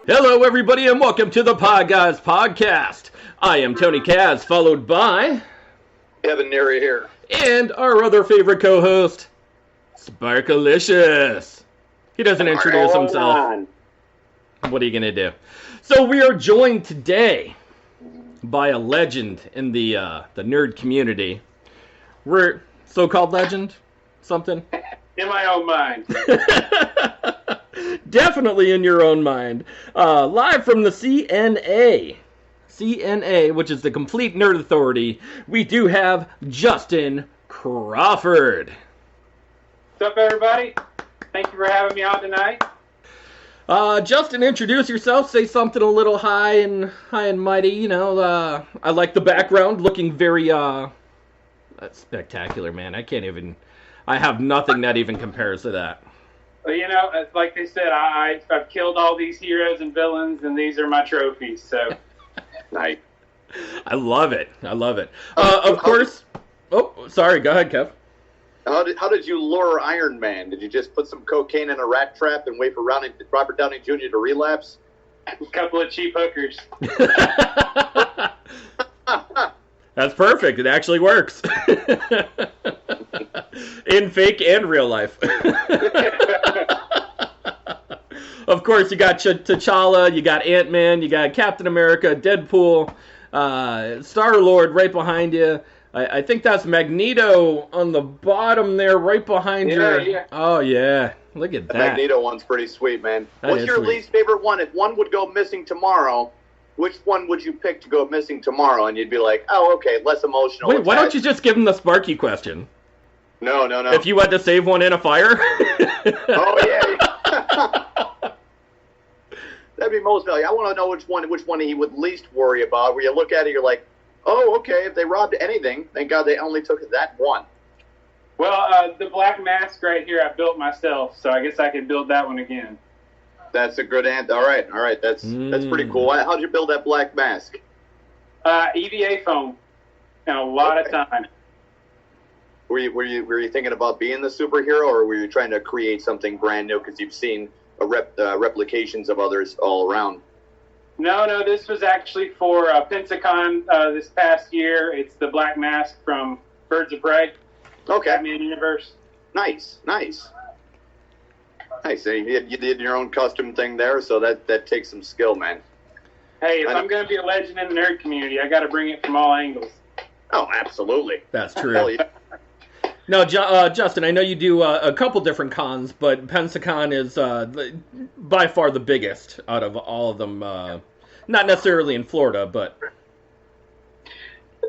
Hello, everybody, and welcome to the Podguyz Podcast. I am Tony Kaz, followed by Kevin Neary here, and our other favorite co-host, Sparkalicious. He doesn't introduce himself. What are you gonna do? So we are joined today by a legend in the nerd community. We're so-called legend, something. in my own mind. Definitely in your own mind. Live from the CNA, which is the Complete Nerd Authority, we do have Justin Crawford. What's up, everybody? Thank you for having me on tonight. Justin, introduce yourself. Say something a little high and mighty. You know, I like the background, looking very spectacular, man. I have nothing that even compares to that. Well, you know, like they said, I've killed all these heroes and villains, and these are my trophies. So, nice. I love it. Of course. Oh, sorry. Go ahead, Kev. How did you lure Iron Man? Did you just put some cocaine in a rat trap and wait for Robert Downey Jr. to relapse? A couple of cheap hookers. That's perfect. It actually works. In fake and real life. Of course, you got T'Challa, you got Ant-Man, you got Captain America, Deadpool, Star-Lord right behind you. I think that's Magneto on the bottom there, right behind you. Yeah. Oh, yeah. Look at that. The Magneto one's pretty sweet, man. What's your sweet. least favorite one? If one would go missing tomorrow, which one would you pick to go missing tomorrow? And you'd be like, oh, okay, less emotional. Wait, why don't you just give him the Sparky question? No. If you had to save one in a fire? Oh, yeah. That'd be most valuable. I want to know which one he would least worry about, where you look at it, you're like, oh, okay, if they robbed anything, thank God they only took that one. Well, the black mask right here I built myself, so I guess I could build that one again. That's a good answer. All right, that's pretty cool. How'd you build that black mask? EVA foam, and a lot of time. Were you thinking about being the superhero, or were you trying to create something brand new because you've seen replications of others all around? No, this was actually for Pensacon this past year. It's the black mask from Birds of Prey. Okay. Batman universe. Nice. So you did your own custom thing there, so that takes some skill, man. Hey, if I'm going to be a legend in the nerd community, I got to bring it from all angles. Oh, absolutely. That's true. Hell yeah. No, Justin, I know you do a couple different cons, but Pensacon is by far the biggest out of all of them. Not necessarily in Florida, but...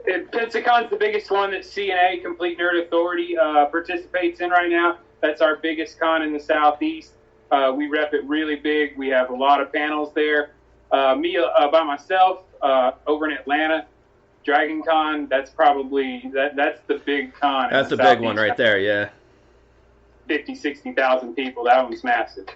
Pensacon's the biggest one that CNA, Complete Nerd Authority, participates in right now. That's our biggest con in the Southeast. We rep it really big. We have a lot of panels there. Me by myself over in Atlanta, Dragon Con, that's probably that's the big con. That's the big one right there, yeah. 60,000 people. That one's massive.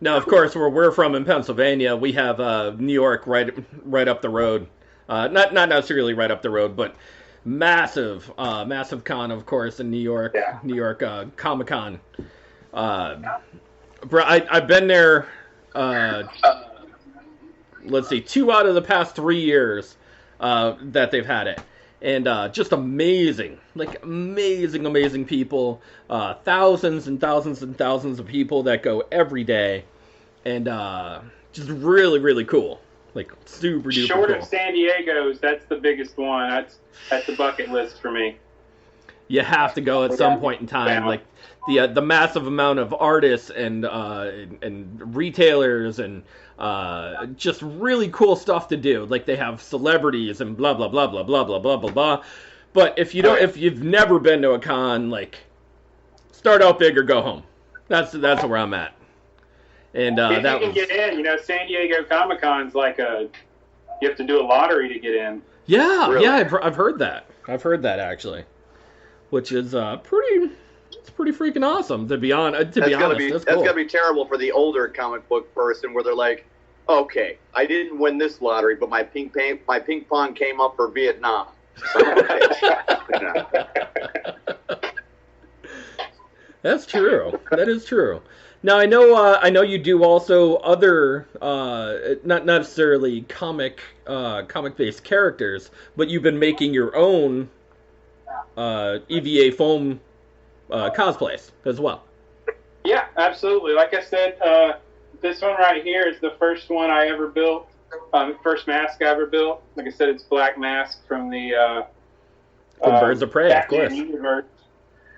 Now, of course, where we're from in Pennsylvania, we have New York right up the road. Not necessarily right up the road, but massive con, of course, in New York. Yeah. New York Comic-Con. I've been there. Let's see, 2 out of the past 3 years that they've had it. And just amazing people, thousands and thousands and thousands of people that go every day, and just really, really cool, like super duper Short cool. of San Diego's, that's the biggest one. That's the bucket list for me. You have to go at some point in time, like the massive amount of artists and retailers and just really cool stuff to do. Like they have celebrities and blah blah blah blah blah blah blah blah blah. But if you've never been to a con, like start out big or go home. That's where I'm at. And if you can get in, San Diego Comic-Con's like you have to do a lottery to get in. Yeah, Really? yeah, I've heard that. I've heard that actually, which is pretty freaking awesome. To be honest, that's cool. Gotta be terrible for the older comic book person, where they're like, okay, I didn't win this lottery, but my ping pong came up for Vietnam. Son of a bitch. That's true. That is true. Now I know you do also other not necessarily comic based characters, but you've been making your own EVA foam cosplays as well. Yeah, absolutely. Like I said, this one right here is the first one I ever built. First mask I ever built. Like I said, it's Black Mask from the From Birds of Prey, Batman of course. universe.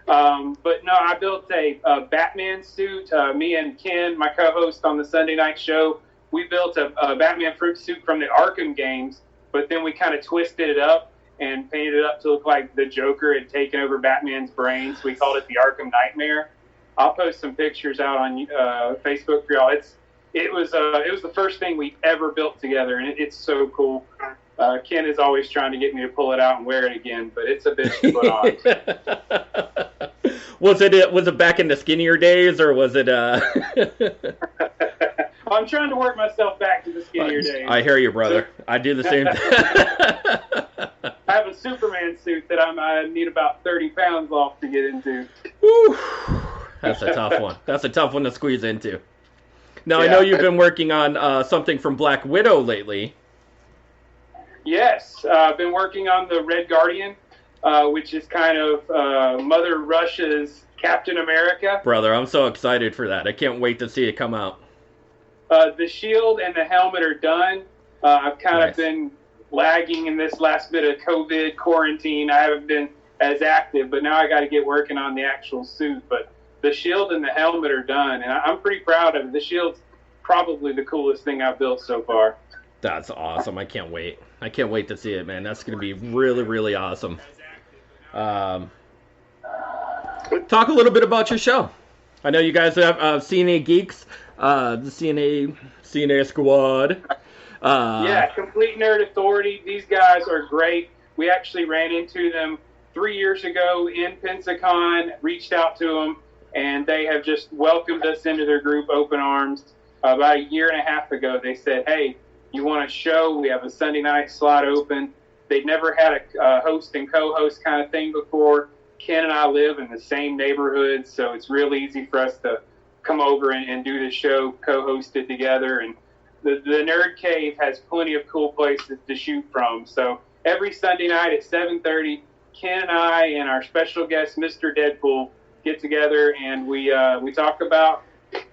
But no, I built a Batman suit. Me and Ken, my co-host on the Sunday night show, we built a Batman fruit suit from the Arkham games, but then we kind of twisted it up and painted it up to look like the Joker had taken over Batman's brains. We called it the Arkham Nightmare. I'll post some pictures out on Facebook for y'all. It was the first thing we ever built together, and it's so cool. Ken is always trying to get me to pull it out and wear it again, but it's a bitch to put on. Was it back in the skinnier days, or was it? I'm trying to work myself back to the skinnier days. I hear you, brother. I do the same thing. I have a Superman suit that I need about 30 pounds off to get into. Whew. That's a tough one. That's a tough one to squeeze into. Now, Yeah. I know you've been working on something from Black Widow lately. Yes, I've been working on the Red Guardian, which is kind of Mother Russia's Captain America. Brother, I'm so excited for that. I can't wait to see it come out. The shield and the helmet are done. I've kind Nice. of been lagging in this last bit of COVID quarantine. I haven't been as active, but now I got to get working on the actual suit. But the shield and the helmet are done, and I'm pretty proud of it. The shield's probably the coolest thing I've built so far. That's awesome. I can't wait. I can't wait to see it, man. That's going to be really, really awesome. Talk a little bit about your show. I know you guys have CNA Geeks, the CNA Squad. Yeah, Complete Nerd Authority. These guys are great. We actually ran into them 3 years ago in Pensacon, reached out to them, and they have just welcomed us into their group open arms. About a year and a half ago, they said, hey, you want a show? We have a Sunday night slot open. They'd never had a host and co-host kind of thing before. Ken and I live in the same neighborhood, so it's real easy for us to come over and do the show, co-host it together. And the Nerd Cave has plenty of cool places to shoot from. So every Sunday night at 7:30, Ken and I and our special guest, Mr. Deadpool, get together and we talk about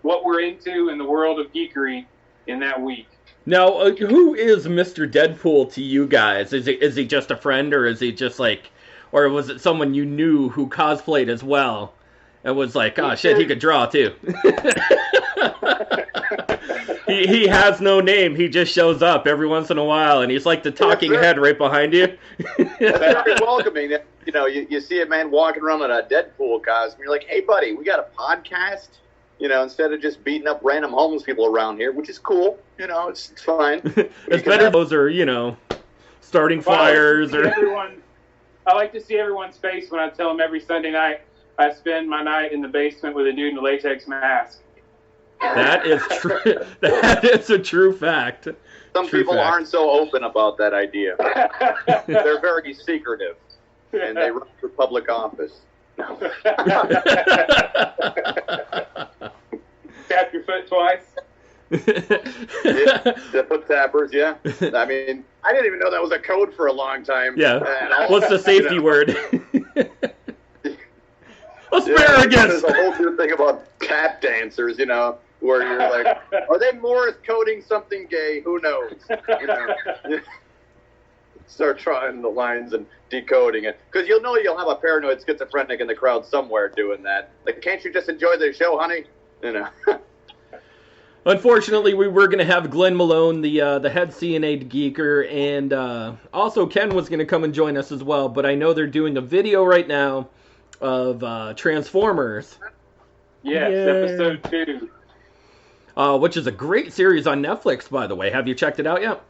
what we're into in the world of geekery in that week. Now, who is Mr. Deadpool to you guys? Is he just a friend, or is he just like, or was it someone you knew who cosplayed as well and was like, oh shit, he could draw too? He has no name. He just shows up every once in a while, and he's like the talking head right behind you. That's very welcoming. You know, you see a man walking around in a Deadpool costume. You're like, hey, buddy, we got a podcast. You know, instead of just beating up random homeless people around here, which is cool. You know, it's fine. It's better those are, starting fires or. I like to see everyone's face when I tell them every Sunday night I spend my night in the basement with a dude in a latex mask. That is true. That is a true fact. Some people aren't so open about that idea. They're very secretive, and they run for public office. Tap your foot twice. The foot tappers, yeah. I mean, I didn't even know that was a code for a long time. Yeah. What's the safety word? Asparagus. There's a whole new thing about tap dancers, where you're like, are they Morse coding something gay? Who knows? Start trying the lines and decoding it. Because you'll have a paranoid schizophrenic in the crowd somewhere doing that. Like, can't you just enjoy the show, honey? Unfortunately, we were going to have Glenn Malone, the head CNA geeker, and also Ken was going to come and join us as well. But I know they're doing a video right now of Transformers. Yes, episode 2. Which is a great series on Netflix, by the way. Have you checked it out yet?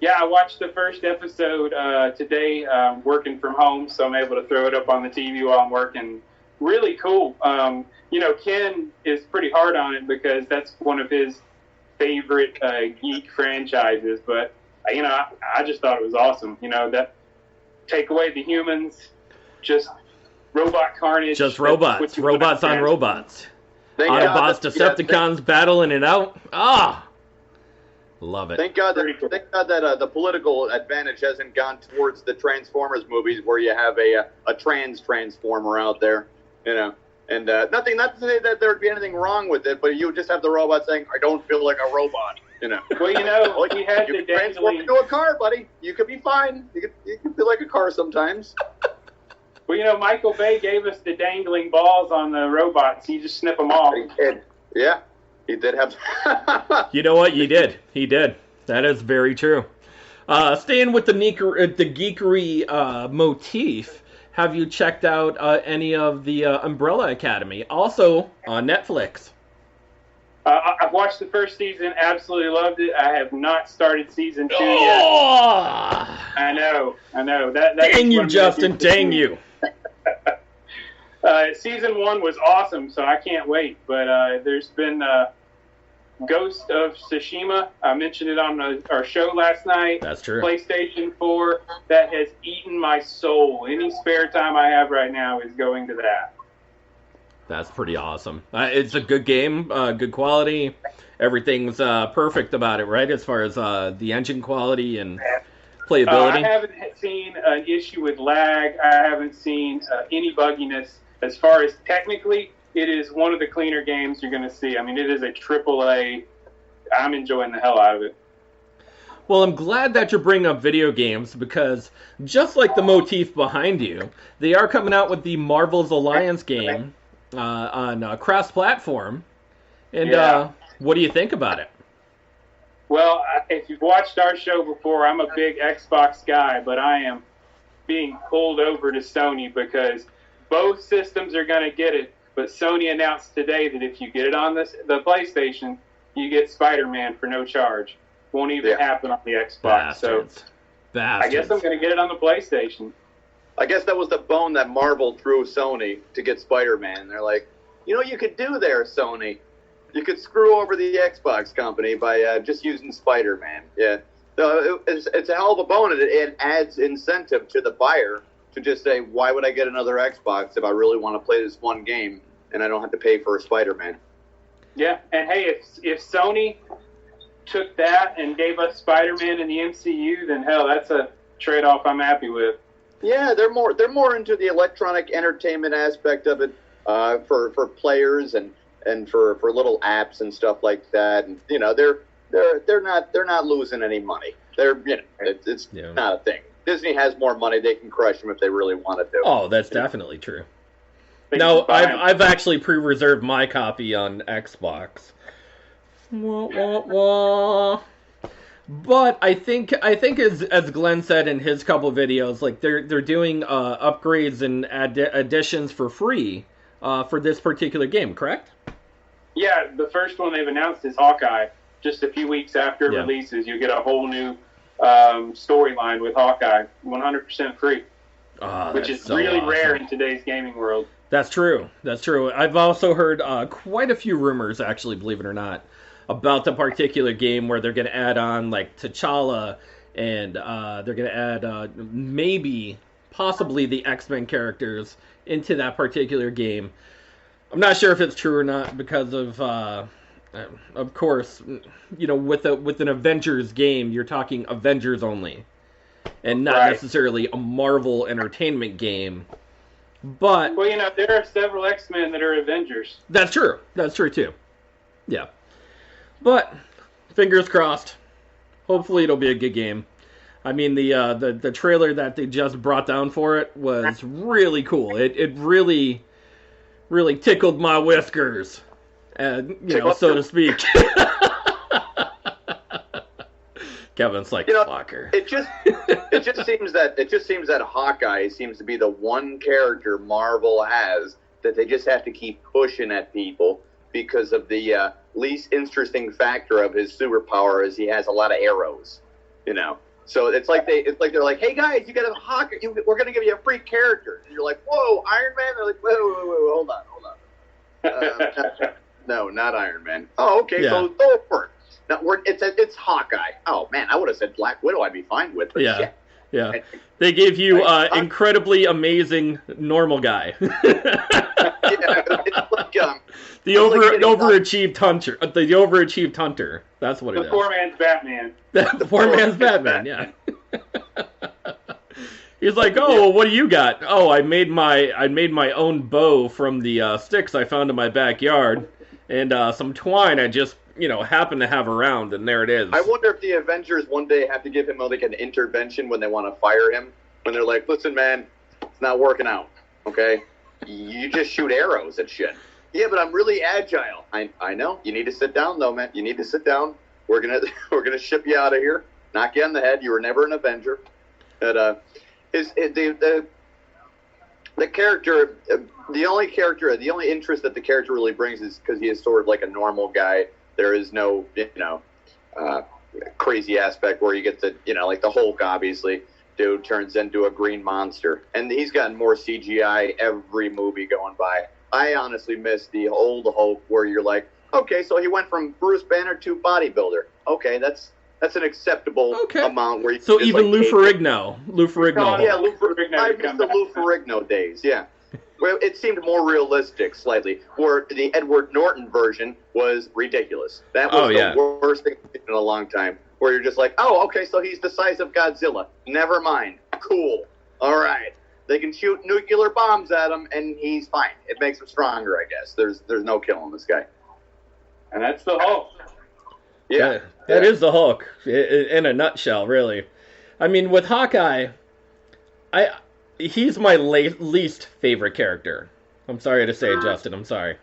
Yeah, I watched the first episode today, working from home, so I'm able to throw it up on the TV while I'm working. Really cool. Ken is pretty hard on it because that's one of his favorite geek franchises, but, I just thought it was awesome. That take away the humans, just robot carnage. Just robots. Robots on robots. Autobots, Decepticons battling it out. Love it. Thank God that the political advantage hasn't gone towards the Transformers movies where you have a trans Transformer out there, And not to say that there would be anything wrong with it, but you would just have the robot saying, "I don't feel like a robot," Well, he had you the transform into a car, buddy. You could be fine. You can feel like a car sometimes. Well, Michael Bay gave us the dangling balls on the robots. You just snip them off. Yeah, he did have. You know what? He did. That is very true. Staying with the geekery motif, have you checked out any of the Umbrella Academy? Also on Netflix. I've watched the first season, absolutely loved it. I have not started season 2 yet. I know. Dang you, Justin, dang you. Season 1 was awesome, so I can't wait. But there's been Ghost of Tsushima. I mentioned it on our show last night. That's true. PlayStation 4. That has eaten my soul. Any spare time I have right now is going to that. That's pretty awesome. It's a good game, good quality. Everything's perfect about it, right? As far as the engine quality and playability. I haven't seen an issue with lag. I haven't seen any bugginess. As far as technically, it is one of the cleaner games you're going to see. I mean, it is a AAA. I'm enjoying the hell out of it. Well, I'm glad that you're bringing up video games because just like the motif behind you, they are coming out with the Marvel's Alliance game on cross-platform. And what do you think about it? Well, if you've watched our show before, I'm a big Xbox guy, but I am being pulled over to Sony because both systems are going to get it. But Sony announced today that if you get it on the PlayStation, you get Spider-Man for no charge. Won't even happen on the Xbox. Bastards. I guess I'm going to get it on the PlayStation. I guess that was the bone that Marvel threw Sony to get Spider-Man. They're like, you could do there, Sony. You could screw over the Xbox company by just using Spider-Man. Yeah. So it's a hell of a bone, and it adds incentive to the buyer to just say, why would I get another Xbox if I really want to play this one game and I don't have to pay for a Spider-Man? Yeah, and hey, if Sony took that and gave us Spider-Man in the MCU, then hell, that's a trade-off I'm happy with. Yeah, they're more into the electronic entertainment aspect of it for players and for little apps and stuff like that. And they're not losing any money. It's not a thing. Disney has more money; they can crush them if they really want to do. Oh, that's definitely true. No, I've actually pre-reserved my copy on Xbox. But I think as Glenn said in his couple videos, like they're doing upgrades and additions for free for this particular game, correct? Yeah, the first one they've announced is Hawkeye. Just a few weeks after it releases, you get a whole new storyline with Hawkeye, 100% free, which is so really awesome. Rare in today's gaming world. That's true. I've also heard quite a few rumors, actually, believe it or not, about the particular game where they're going to add on like T'Challa and they're going to add possibly the X-Men characters into that particular game. I'm not sure if it's true or not because of course, with an Avengers game, you're talking Avengers only and not necessarily a Marvel Entertainment game. But there are several X-Men that are Avengers. That's true too. Yeah. But fingers crossed. Hopefully it'll be a good game. I mean the trailer that they just brought down for it was really cool. It really tickled my whiskers, so to speak. Kevin's like, fucker. It just seems that Hawkeye seems to be the one character Marvel has that they just have to keep pushing at people because of the least interesting factor of his superpower is he has a lot of arrows, So it's like they're like, hey guys, you got a Hawkeye. We're gonna give you a free character, and you're like, whoa, Iron Man. They're like, whoa, hold on. No, not Iron Man. Oh, okay, so Thor. No, it's Hawkeye. Oh man, I would have said Black Widow. I'd be fine with. But yeah. They gave you incredibly amazing normal guy. The overachieved hunter. The overachieved hunter. That's what it is. The poor man's Batman. The poor man's Batman. Yeah. He's like, oh, well, what do you got? Oh, I made my own bow from the sticks I found in my backyard, and some twine I just happened to have around, and there it is. I wonder if the Avengers one day have to give him like an intervention when they want to fire him. When they're like, listen, man, it's not working out. Okay, you just shoot arrows at shit. Yeah, but I'm really agile. I know. You need to sit down, though, man. You need to sit down. We're gonna ship you out of here. Knock you on the head. You were never an Avenger. But the character, the only interest that the character really brings is because he is sort of like a normal guy. There is no, crazy aspect where you get the, like the Hulk, obviously. Dude turns into a green monster. And he's gotten more CGI every movie going by. I honestly miss the old Hulk where you're like, okay, so he went from Bruce Banner to bodybuilder. Okay, that's an acceptable amount. Where you so even Lou Ferrigno. Yeah, Lou Ferrigno. I miss the Lou Ferrigno days, yeah. Well, it seemed more realistic slightly, where the Edward Norton version was ridiculous. That was the worst thing in a long time, where you're just like, oh, okay, so he's the size of Godzilla. Never mind. Cool. All right. They can shoot nuclear bombs at him, and he's fine. It makes him stronger, I guess. There's no killing this guy. And that's the Hulk. Yeah. That is the Hulk, in a nutshell, really. I mean, with Hawkeye, he's my least favorite character. I'm sorry to say it, Justin. I'm sorry.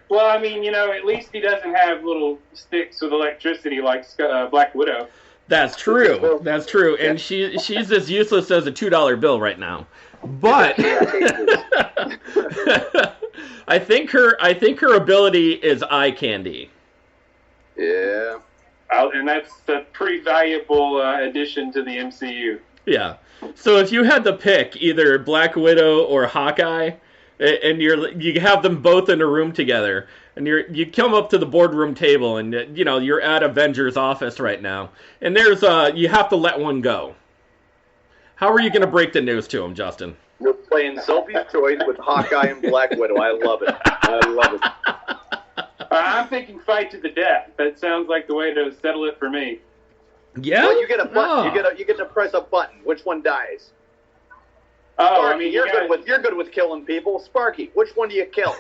Well, I mean, at least he doesn't have little sticks with electricity like Black Widow. That's true. That's true. And she's as useless as a $2 bill right now. But I think her ability is eye candy. Yeah. And that's a pretty valuable addition to the MCU. Yeah. So if you had to pick either Black Widow or Hawkeye, and you have them both in a room together, and you come up to the boardroom table, and you're at Avengers office right now, and there's you have to let one go. How are you going to break the news to him, Justin? You're playing Sophie's Choice with Hawkeye and Black Widow. I love it. I'm thinking fight to the death. That sounds like the way to settle it for me. Yeah. Well, you get a button. You get to press a button. Which one dies? Oh, Sparky, I mean, you're good with killing people. Sparky, which one do you kill?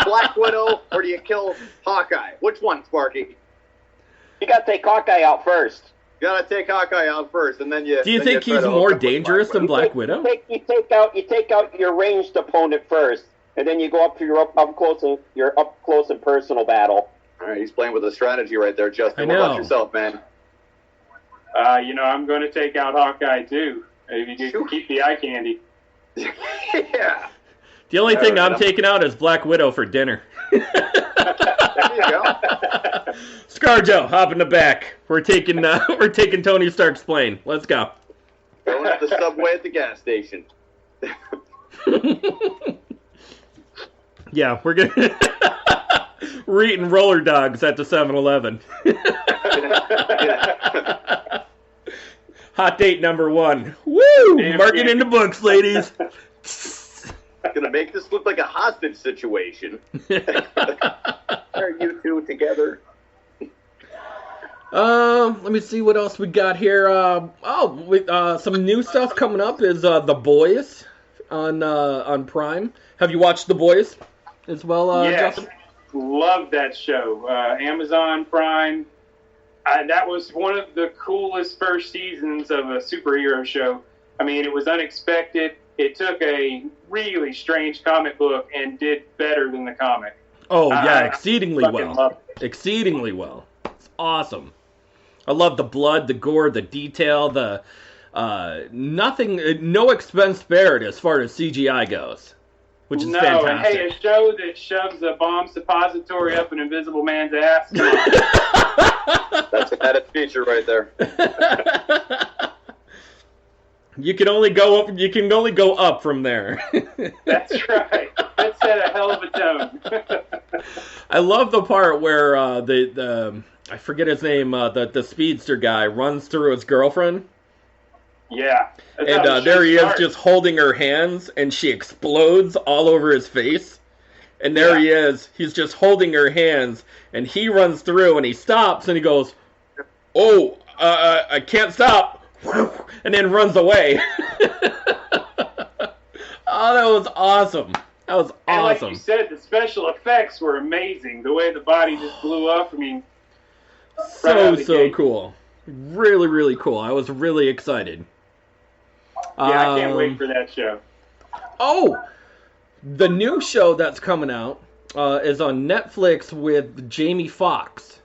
Black Widow or do you kill Hawkeye? Which one, Sparky? You got to take Hawkeye out first. You got to take Hawkeye out first, and then you. Do you think he's more dangerous than Black Widow? You take out your ranged opponent first, and then you go up to your up close and personal battle. All right, he's playing with a strategy right there, Justin. What about yourself, man? I'm going to take out Hawkeye too. Maybe you can keep the eye candy. Yeah. The only thing I'm taking out is Black Widow for dinner. There you go. ScarJo, hop in the back. We're taking Tony Stark's plane. Let's go. Going to the subway at the gas station. Yeah, we're eating roller dogs at the 7-Eleven. Hot date number 1. Woo! Mark it in the books, ladies. Gonna make this look like a hostage situation. Are you two together? Let me see what else we got here. Some new stuff coming up is The Boys on Prime. Have you watched The Boys as well, yes. Justin? Love that show. Amazon Prime. That was one of the coolest first seasons of a superhero show. I mean, it was unexpected. It took a really strange comic book and did better than the comic. Oh, yeah, exceedingly well. Exceedingly well. It's awesome. I love the blood, the gore, the detail, the no expense spared as far as CGI goes, which is fantastic. And hey, a show that shoves a bomb suppository up an invisible man's ass. That's an added feature right there. You can only go up. You can only go up from there. That's right. That set a hell of a tone. I love the part where I forget his name. The speedster guy runs through his girlfriend. Yeah. And there he is, just holding her hands, and she explodes all over his face. And there he is. He's just holding her hands, and he runs through, and he stops, and he goes, "Oh, I can't stop," and then runs away. Oh, that was awesome. That was awesome. And like you said, the special effects were amazing. The way the body just blew up. I mean, so cool. Really, really cool. I was really excited. Yeah, I can't wait for that show. Oh, the new show that's coming out is on Netflix with Jamie Foxx.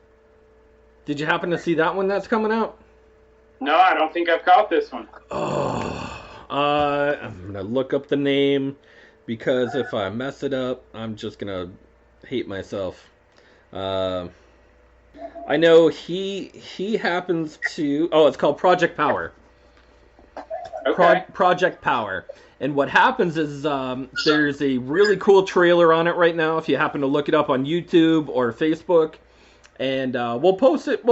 Did you happen to see that one that's coming out? No, I don't think I've caught this one. Oh, I'm going to look up the name, because if I mess it up, I'm just going to hate myself. I know he happens to... Oh, it's called Project Power. Okay. Project Power. And what happens is there's a really cool trailer on it right now, if you happen to look it up on YouTube or Facebook. And we'll post it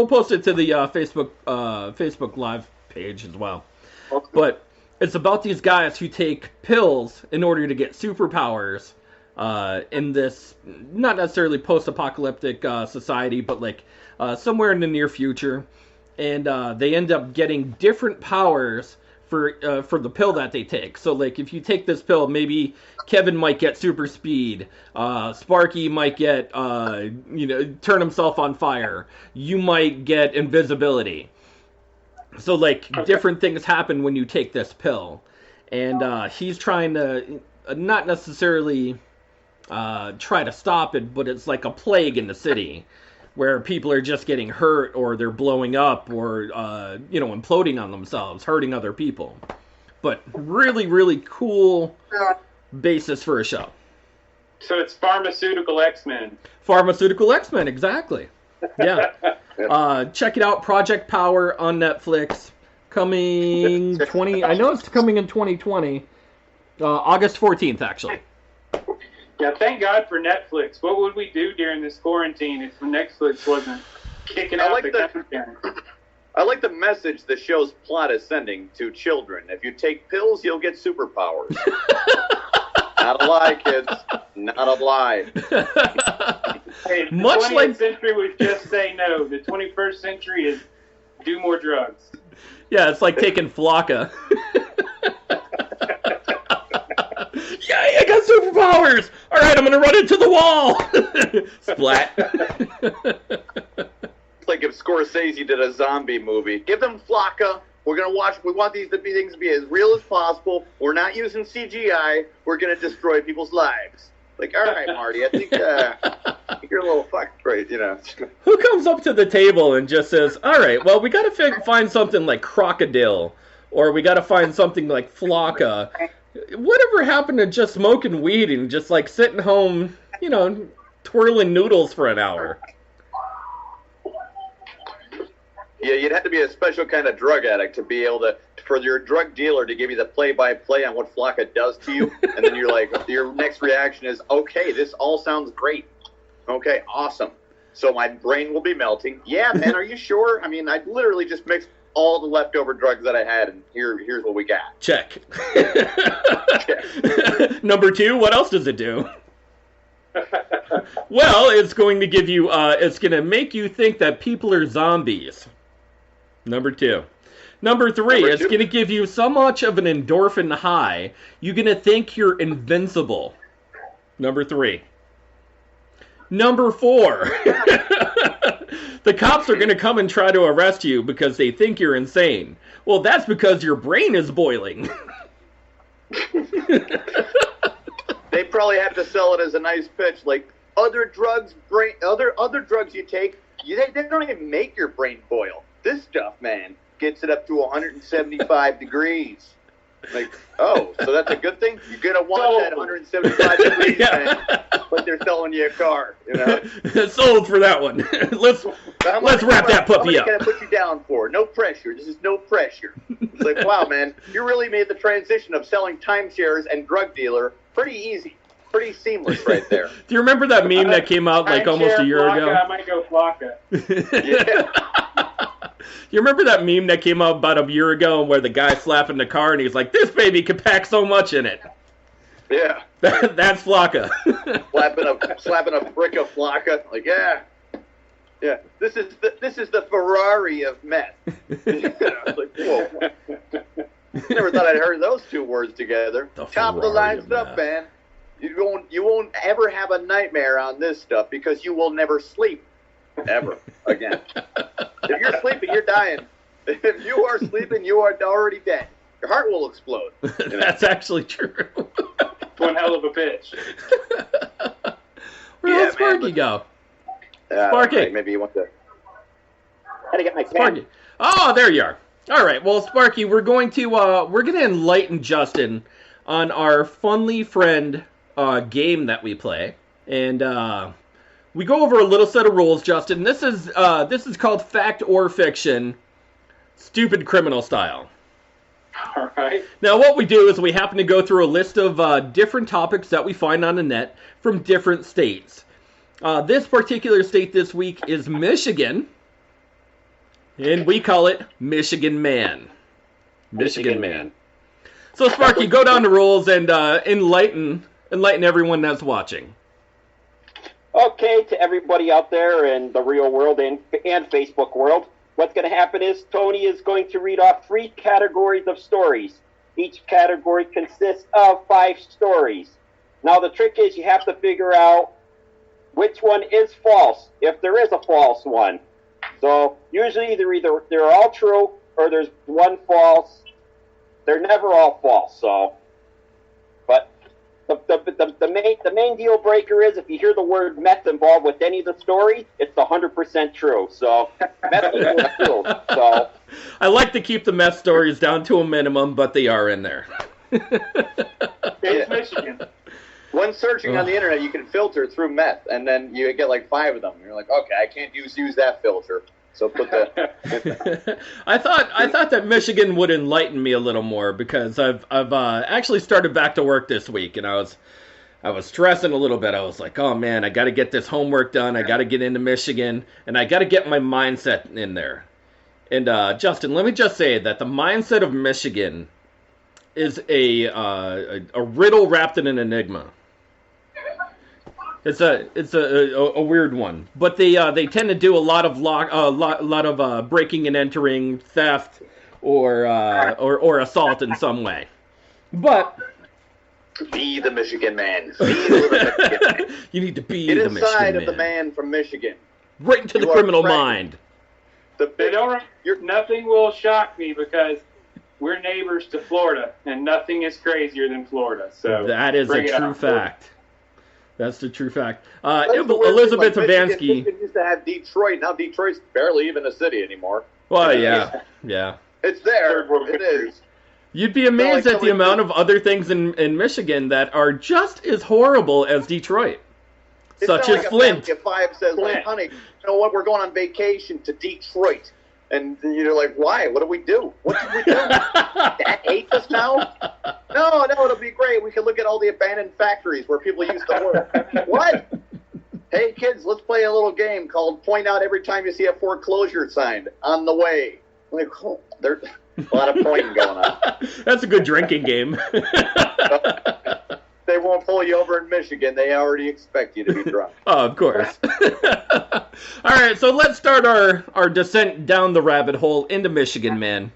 to the Facebook Live page as well. Okay. But it's about these guys who take pills in order to get superpowers in this not necessarily post-apocalyptic society, but like somewhere in the near future. And they end up getting different powers for the pill that they take. So like if you take this pill, maybe Kevin might get super speed, Sparky might get turn himself on fire, you might get invisibility. So like different things happen when you take this pill, and he's trying to not necessarily try to stop it, but it's like a plague in the city where people are just getting hurt, or they're blowing up, or imploding on themselves, hurting other people. But really, really cool basis for a show. So it's Pharmaceutical X-Men. Pharmaceutical X-Men, exactly. Yeah. Check it out, Project Power on Netflix. Coming I know it's coming in 2020. August 14th, actually. Yeah, thank God for Netflix. What would we do during this quarantine if Netflix wasn't kicking out the content? I like the message the show's plot is sending to children. If you take pills, you'll get superpowers. Not a lie, kids. Not a lie. Hey, the 20th century was just say no. The 21st century is do more drugs. Yeah, it's like taking Flocka. Yay, I got superpowers! All right, I'm going to run into the wall! Splat. It's like if Scorsese did a zombie movie. Give them Flocka. We're going to watch. We want these things to be as real as possible. We're not using CGI. We're going to destroy people's lives. Like, all right, Marty, I think you're a little fucked, right? Who comes up to the table and just says, all right, well, we got to find something like Crocodile, or we got to find something like Flocka. Whatever happened to just smoking weed and just like sitting home, twirling noodles for an hour? Yeah, you'd have to be a special kind of drug addict to be able for your drug dealer to give you the play-by-play on what Flocka does to you, and then you're like, your next reaction is, okay, this all sounds great. Okay, awesome. So my brain will be melting. Yeah, man, are you sure? I mean, I literally just mixed all the leftover drugs that I had, and here's what we got. Check. Number 2, what else does it do? Well, it's going to give you, it's going to make you think that people are zombies. Number 2. Number 3, it's going to give you so much of an endorphin high, you're going to think you're invincible. Number 3. Number 4. The cops are going to come and try to arrest you because they think you're insane. Well, that's because your brain is boiling. They probably have to sell it as a nice pitch, like other drugs you take, they don't even make your brain boil. This stuff, man, gets it up to 175 degrees. Like, oh, so that's a good thing? You're going to want that 175 degrees, man, but they're selling you a car, Sold for that one. Let's wrap that puppy up. How much can I put you down for? No pressure. This is no pressure. It's like, wow, man, you really made the transition of selling timeshares and drug dealer pretty easy. Pretty seamless right there. Do you remember that meme that came out like almost a year Flocka, ago? I might go Flocka. Yeah. You remember that meme that came out about a year ago where the guy's slapping the car and he's like, this baby could pack so much in it? Yeah. That's Flocka. slapping a brick of Flocka. Like, yeah. This is the Ferrari of meth. Like, whoa. Never thought I'd heard those two words together. Top of the line stuff, man. You won't ever have a nightmare on this stuff because you will never sleep ever again. If you're sleeping, you're dying. If you are sleeping, you are already dead. Your heart will explode. That's actually true. One hell of a pitch. Where did Sparky go? Sparky. Right, maybe you want to. Gotta get my pen. Sparky. Oh, there you are. All right. Well, Sparky, we're going to enlighten Justin on our Funly Friend game that we play, and we go over a little set of rules. Justin, this is called Fact or Fiction, Stupid Criminal Style. All right. Now, what we do is we happen to go through a list of different topics that we find on the net from different states. This particular state this week is Michigan, and we call it Michigan Man. Michigan Man. So, Sparky, go down the rules and enlighten everyone that's watching. Okay, to everybody out there in the real world and Facebook world, what's going to happen is Tony is going to read off 3 categories of stories. Each category consists of 5 stories. Now, the trick is you have to figure out which one is false, if there is a false one. So, usually they're all true or there's one false. They're never all false, so. But the main deal breaker is if you hear the word meth involved with any of the story, it's 100% true. So meth is true. So I like to keep the meth stories down to a minimum, but they are in there. It's Michigan. When searching on the internet, you can filter through meth, and then you get like 5 of them. You're like, okay, I can't use that filter. So put that. I thought that Michigan would enlighten me a little more because I've actually started back to work this week, and I was stressing a little bit. I was like, oh man, I got to get this homework done. I got to get into Michigan, and I got to get my mindset in there. And Justin, let me just say that the mindset of Michigan is a riddle wrapped in an enigma. It's a weird one, but they tend to do a lot of breaking and entering, theft, or assault in some way. But be the Michigan Man. Be the Michigan Man. You need to be Get the Michigan Man. Get inside of the man from Michigan. Right into the criminal mind. Nothing will shock me because we're neighbors to Florida, and nothing is crazier than Florida. So that is a true fact. That's the true fact. Elizabeth Tavansky. Michigan used to have Detroit. Now Detroit's barely even a city anymore. Well, yeah. It's there. It is. You'd be amazed at the amount of other things in Michigan that are just as horrible as Detroit. Such as Flint. If 5 says, like, honey, you know what? We're going on vacation to Detroit. And you're like, why? What do we do? What did we do? Dad hate us now? No, it'll be great. We can look at all the abandoned factories where people used to work. What? Hey, kids, let's play a little game called Point Out Every Time You See a Foreclosure Sign on the Way. Like, oh, there's a lot of pointing going on. That's a good drinking game. They won't pull you over in Michigan. They already expect you to be drunk. Oh, of course. All right, so let's start our descent down the rabbit hole into Michigan Man.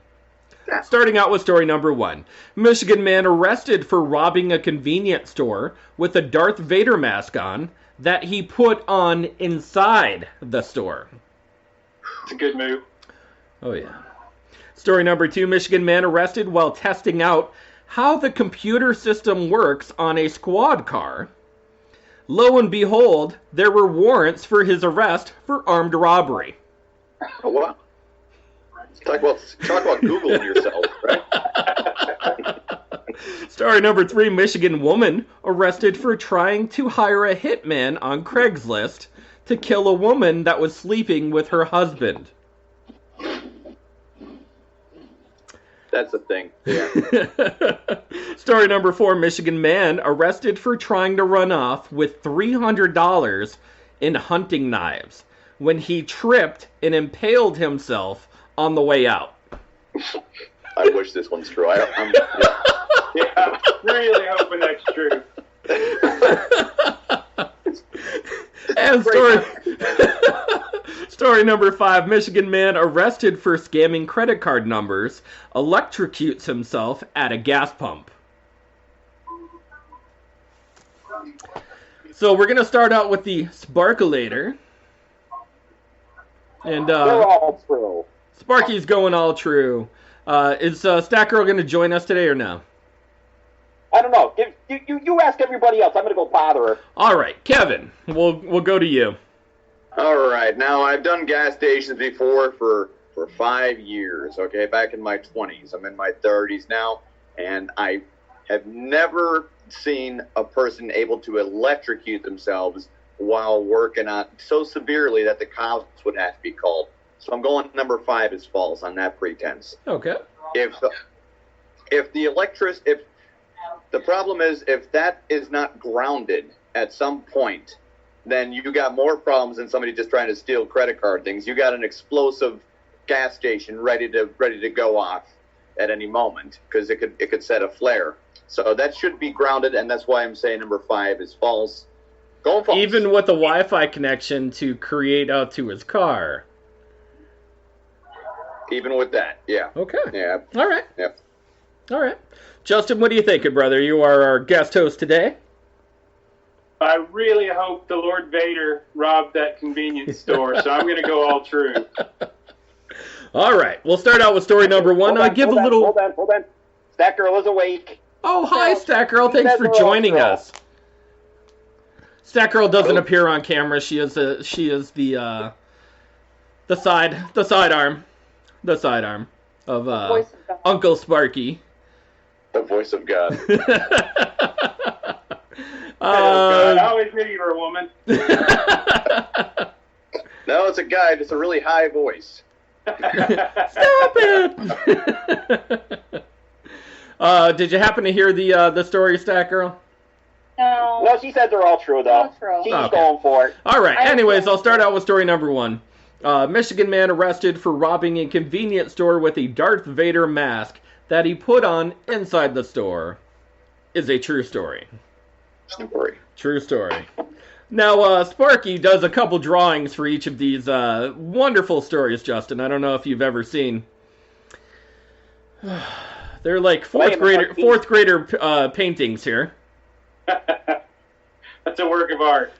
Starting out with story number 1. Michigan man arrested for robbing a convenience store with a Darth Vader mask on that he put on inside the store. It's a good move. Oh, yeah. Story number 2. Michigan man arrested while testing out how the computer system works on a squad car. Lo and behold, there were warrants for his arrest for armed robbery. Oh, wow. Talk about Googling yourself, right? Story number 3, Michigan woman arrested for trying to hire a hitman on Craigslist to kill a woman that was sleeping with her husband. That's a thing. Yeah. Story number 4, Michigan man arrested for trying to run off with $300 in hunting knives when he tripped and impaled himself on the way out. I wish this one's true. I'm Yeah, really hoping that's true. And story number 5, Michigan man arrested for scamming credit card numbers, electrocutes himself at a gas pump. So we're going to start out with the Sparkulator. And They're all true. Sparky's going all true. Is Stack Girl going to join us today or no? I don't know. You ask everybody else. I'm going to go bother her. All right, Kevin, we'll go to you. All right. Now, I've done gas stations before for 5 years, okay, back in my 20s. I'm in my 30s now, and I have never seen a person able to electrocute themselves while working on so severely that the cops would have to be called. So I'm going number 5 is false on that pretense. Okay. If the problem is if that is not grounded at some point, then you got more problems than somebody just trying to steal credit card things. You got an explosive gas station ready to go off at any moment because it could set a flare. So that should be grounded, and that's why I'm saying number 5 is false. Going false. Even with a Wi-Fi connection to create out to his car. Even with that, yeah. Okay. Yeah. All right. Yep. All right. Justin, what do you think, brother? You are our guest host today. I really hope the Lord Vader robbed that convenience store, so I'm going to go all true. All right. We'll start out with story number 1. Hold on. Hold on. That girl is awake. Oh, hi, Stack Girl. Thanks for joining us. Stack Girl doesn't appear on camera. She is the sidearm of Uncle Sparky. The voice of God. God, I always knew you were a woman. No, it's a guy. It's a really high voice. Stop it! Did you happen to hear the story, Stack Girl? No. Well, she said they're all true, though. All true. She's Okay. going for it. All right. Anyways, I'll start out with story number 1. Michigan man arrested for robbing a convenience store with a Darth Vader mask that he put on inside the store. Is a true story. True story. Now, Sparky does a couple drawings for each of these wonderful stories, Justin. I don't know if you've ever seen. They're like fourth grader paintings here. That's a work of art.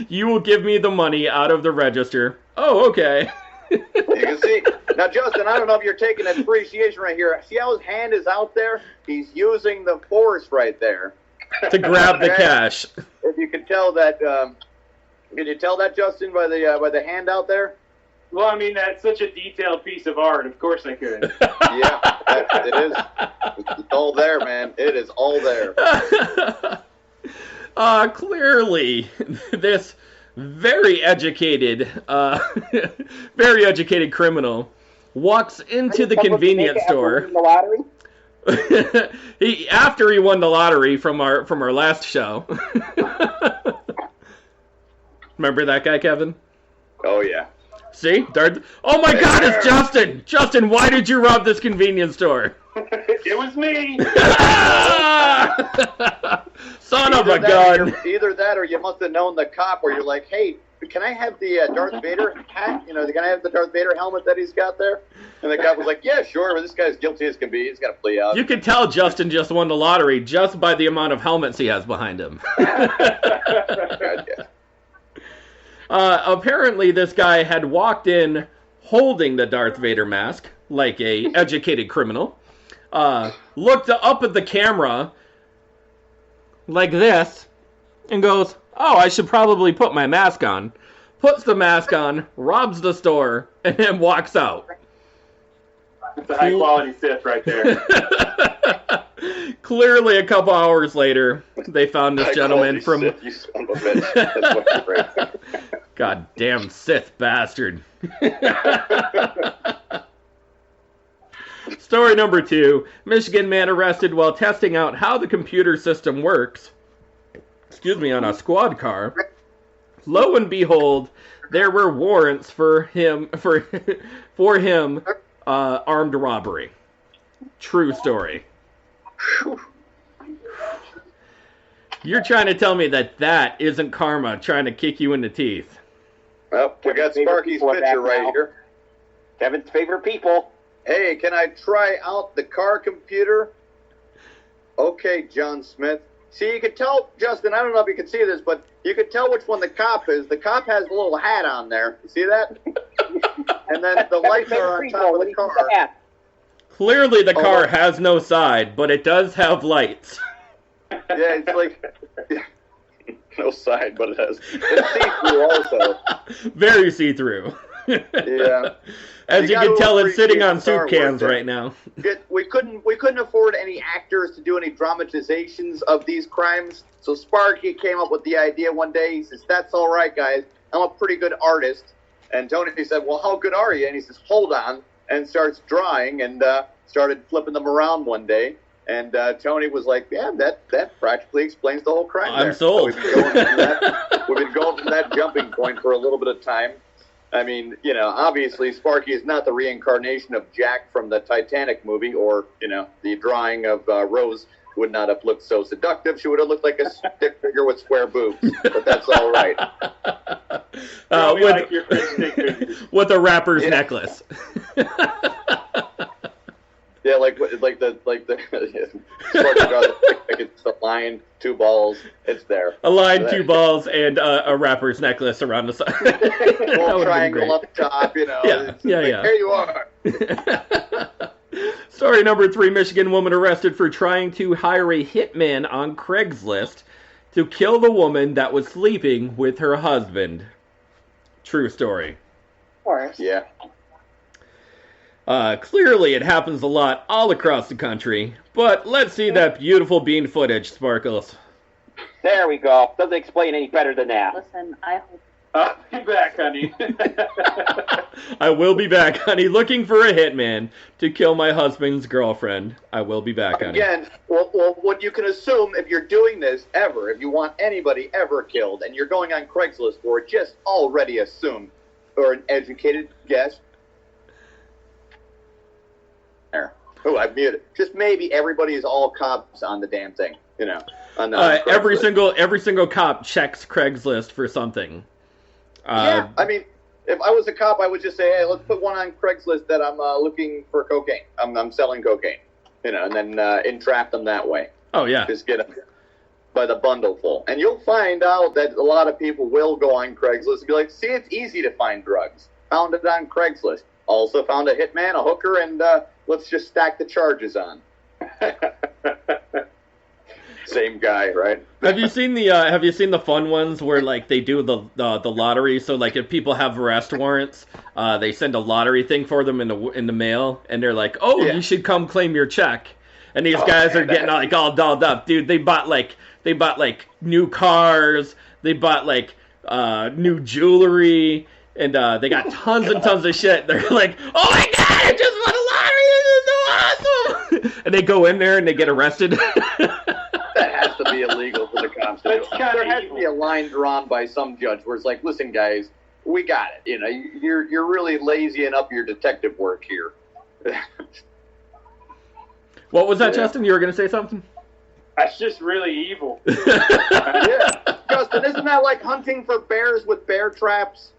You will give me the money out of the register. Oh, okay. You can see. Now, Justin, I don't know if you're taking that appreciation right here. See how his hand is out there? He's using the force right there. To grab the cash. If you can tell that, can you tell that, Justin, by the hand out there? Well, I mean, that's such a detailed piece of art. Of course I could. Yeah, it is. It's all there, man. It is all there. Clearly, this very educated criminal walks into the convenience store. The lottery? After he won the lottery from our last show. Remember that guy, Kevin? Oh yeah. See? Oh my God, it's Justin! Justin, why did you rob this convenience store? It was me! Son of a gun! Either that or you must have known the cop where you're like, hey, can I have the Darth Vader hat? You know, can I have the Darth Vader helmet that he's got there? And the cop was like, yeah, sure, but this guy's guilty as can be. He's got to plea out. You could tell Justin just won the lottery just by the amount of helmets he has behind him. Apparently, this guy had walked in holding the Darth Vader mask, like a educated criminal, looked up at the camera like this, and goes, oh, I should probably put my mask on. Puts the mask on, robs the store, and then walks out. It's a high-quality Sith right there. Clearly, a couple hours later, they found this gentleman from... Sith, you son of a bitch. That's fucking great. Goddamn Sith bastard. Story number 2. Michigan man arrested while testing out how the computer system works. On a squad car. Lo and behold, there were warrants for him armed robbery. True story. You're trying to tell me that isn't karma trying to kick you in the teeth. Well, we got Sparky's picture right here. Kevin's favorite people. Hey, can I try out the car computer? Okay, John Smith. See, you can tell, Justin, I don't know if you can see this, but you can tell which one the cop is. The cop has a little hat on there. You see that? And then the lights are on top of the car. Clearly the car has no side, but it does have lights. Yeah, it's like... no side, but it has... It's see-through also. Very see-through. Yeah. As you can tell, it's sitting on soup cans right now. We couldn't afford any actors to do any dramatizations of these crimes, so Sparky came up with the idea one day. He says, "That's all right, guys. I'm a pretty good artist." And Tony said, "Well, how good are you?" And he says, "Hold on," and starts drawing and started flipping them around one day. And Tony was like, "Yeah, that practically explains the whole crime." I'm sold. So we've been going from that jumping point for a little bit of time. I mean, obviously Sparky is not the reincarnation of Jack from the Titanic movie, or, the drawing of Rose would not have looked so seductive. She would have looked like a stick figure with square boobs, but that's all right. With a rapper's necklace. Yeah, like the Sparky draws it's the line, 2 balls, it's there. A line, 2 balls, and a rapper's necklace around the side. Little triangle up top, Yeah. Here you are. Story number 3, Michigan woman arrested for trying to hire a hitman on Craigslist to kill the woman that was sleeping with her husband. True story. Of course. Yeah. Clearly it happens a lot all across the country, but let's see that beautiful bean footage, Sparkles. There we go. Doesn't explain any better than that. Listen, I hope... I'll be back, honey. I will be back, honey, looking for a hitman to kill my husband's girlfriend. I will be back, honey. Again, well, what you can assume if you're doing this ever, if you want anybody ever killed, and you're going on Craigslist for it, just already assume, or an educated guess. Oh, I've muted. Just maybe everybody is all cops on the damn thing, on every single cop checks Craigslist for something. Yeah, I mean, if I was a cop, I would just say, "Hey, let's put one on Craigslist that I'm looking for cocaine. I'm selling cocaine, and then entrap them that way." Oh yeah. Just get them by the bundle full, and you'll find out that a lot of people will go on Craigslist and be like, "See, it's easy to find drugs. Found it on Craigslist. Also found a hitman, a hooker, and let's just stack the charges on." Same guy, right? Have you seen the fun ones where like they do the lottery? So like if people have arrest warrants, they send a lottery thing for them in the mail, and they're like, "Oh, yeah, you should come claim your check." And these guys are getting like all dolled up, dude. They bought like new cars, they bought like new jewelry, and they got tons and tons of shit. They're like, "Oh my god, I just won a lottery! This is so awesome!" And they go in there and they get arrested. That has to be illegal for the cops to do. There has to be a line drawn by some judge where it's like, "Listen, guys, we got it. You're really lazying up your detective work here." What was that, Justin? You were going to say something? That's just really evil. Yeah, Justin, isn't that like hunting for bears with bear traps?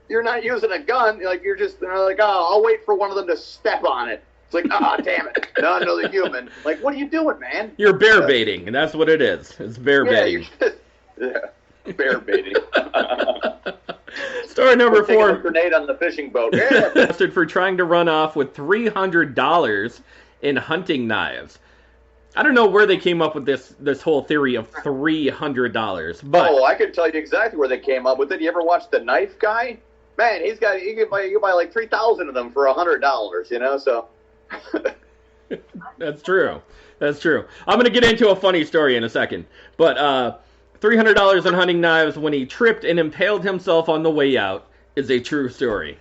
You're not using a gun. Like you're just like, "Oh, I'll wait for one of them to step on it." It's like, "Oh, damn it, not another human." Like, what are you doing, man? You're bear baiting, and that's what it is. It's bear baiting. Bear baiting. Story number 4. A grenade on the fishing boat. Yeah. Arrested for trying to run off with $300 in hunting knives. I don't know where they came up with this whole theory of $300, but I could tell you exactly where they came up with it. You ever watch The Knife Guy? Man, you can buy like 3,000 of them for $100. So. That's true. I'm going to get into a funny story in a second, but $300 in hunting knives when he tripped and impaled himself on the way out is a true story.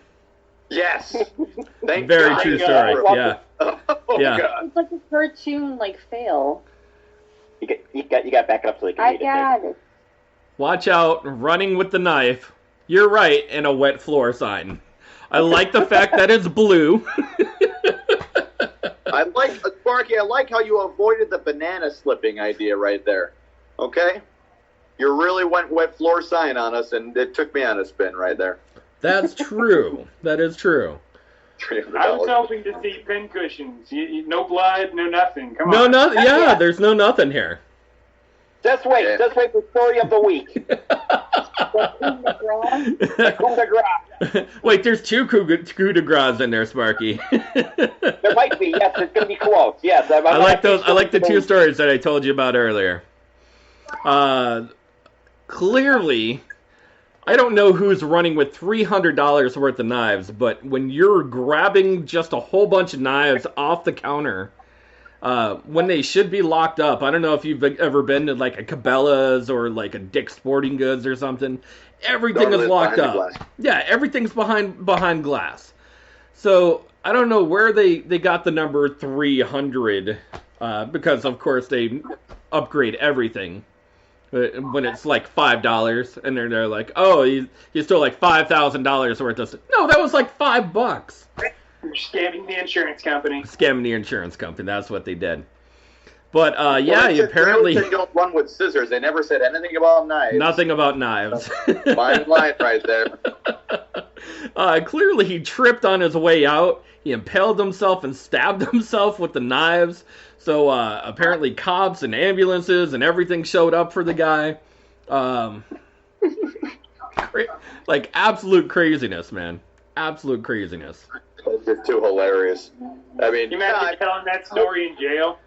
Yes. Very true story. Yeah. Yeah. God. It's like a cartoon, fail. You got back up so they can I read got it. Watch out, running with the knife. You're right, and a wet floor sign. I like the fact that it's blue. I like Sparky. I like how you avoided the banana slipping idea right there. Okay, you really went wet floor sign on us, and it took me on a spin right there. That's true. That is true. I was hoping to see pin cushions. No blood, no nothing. Come on. No, yeah, there's no nothing here. Just wait for story of the week. Coup de grace. Wait, there's two coup de grace in there, Sparky. There might be. Yes, it's going to be close. Yes, I like those. I like the two stories that I told you about earlier. Clearly, I don't know who's running with $300 worth of knives, but when you're grabbing just a whole bunch of knives off the counter, when they should be locked up, I don't know if you've ever been to like a Cabela's or like a Dick's Sporting Goods or something. Everything is locked up. Yeah, everything's behind glass. So I don't know where they got the number 300, because of course they upgrade everything. When it's like $5, and they're like, oh, you stole like $5,000 worth of stuff. No, that was like $5. You're scamming the insurance company. Scamming the insurance company. That's what they did. But yeah, apparently they don't run with scissors. They never said anything about knives. Nothing about knives. Fine line right there. Clearly, he tripped on his way out. He impaled himself and stabbed himself with the knives. So apparently cops and ambulances and everything showed up for the guy. Like absolute craziness, man. Absolute craziness. It's just too hilarious. I mean, you imagine telling that story in jail?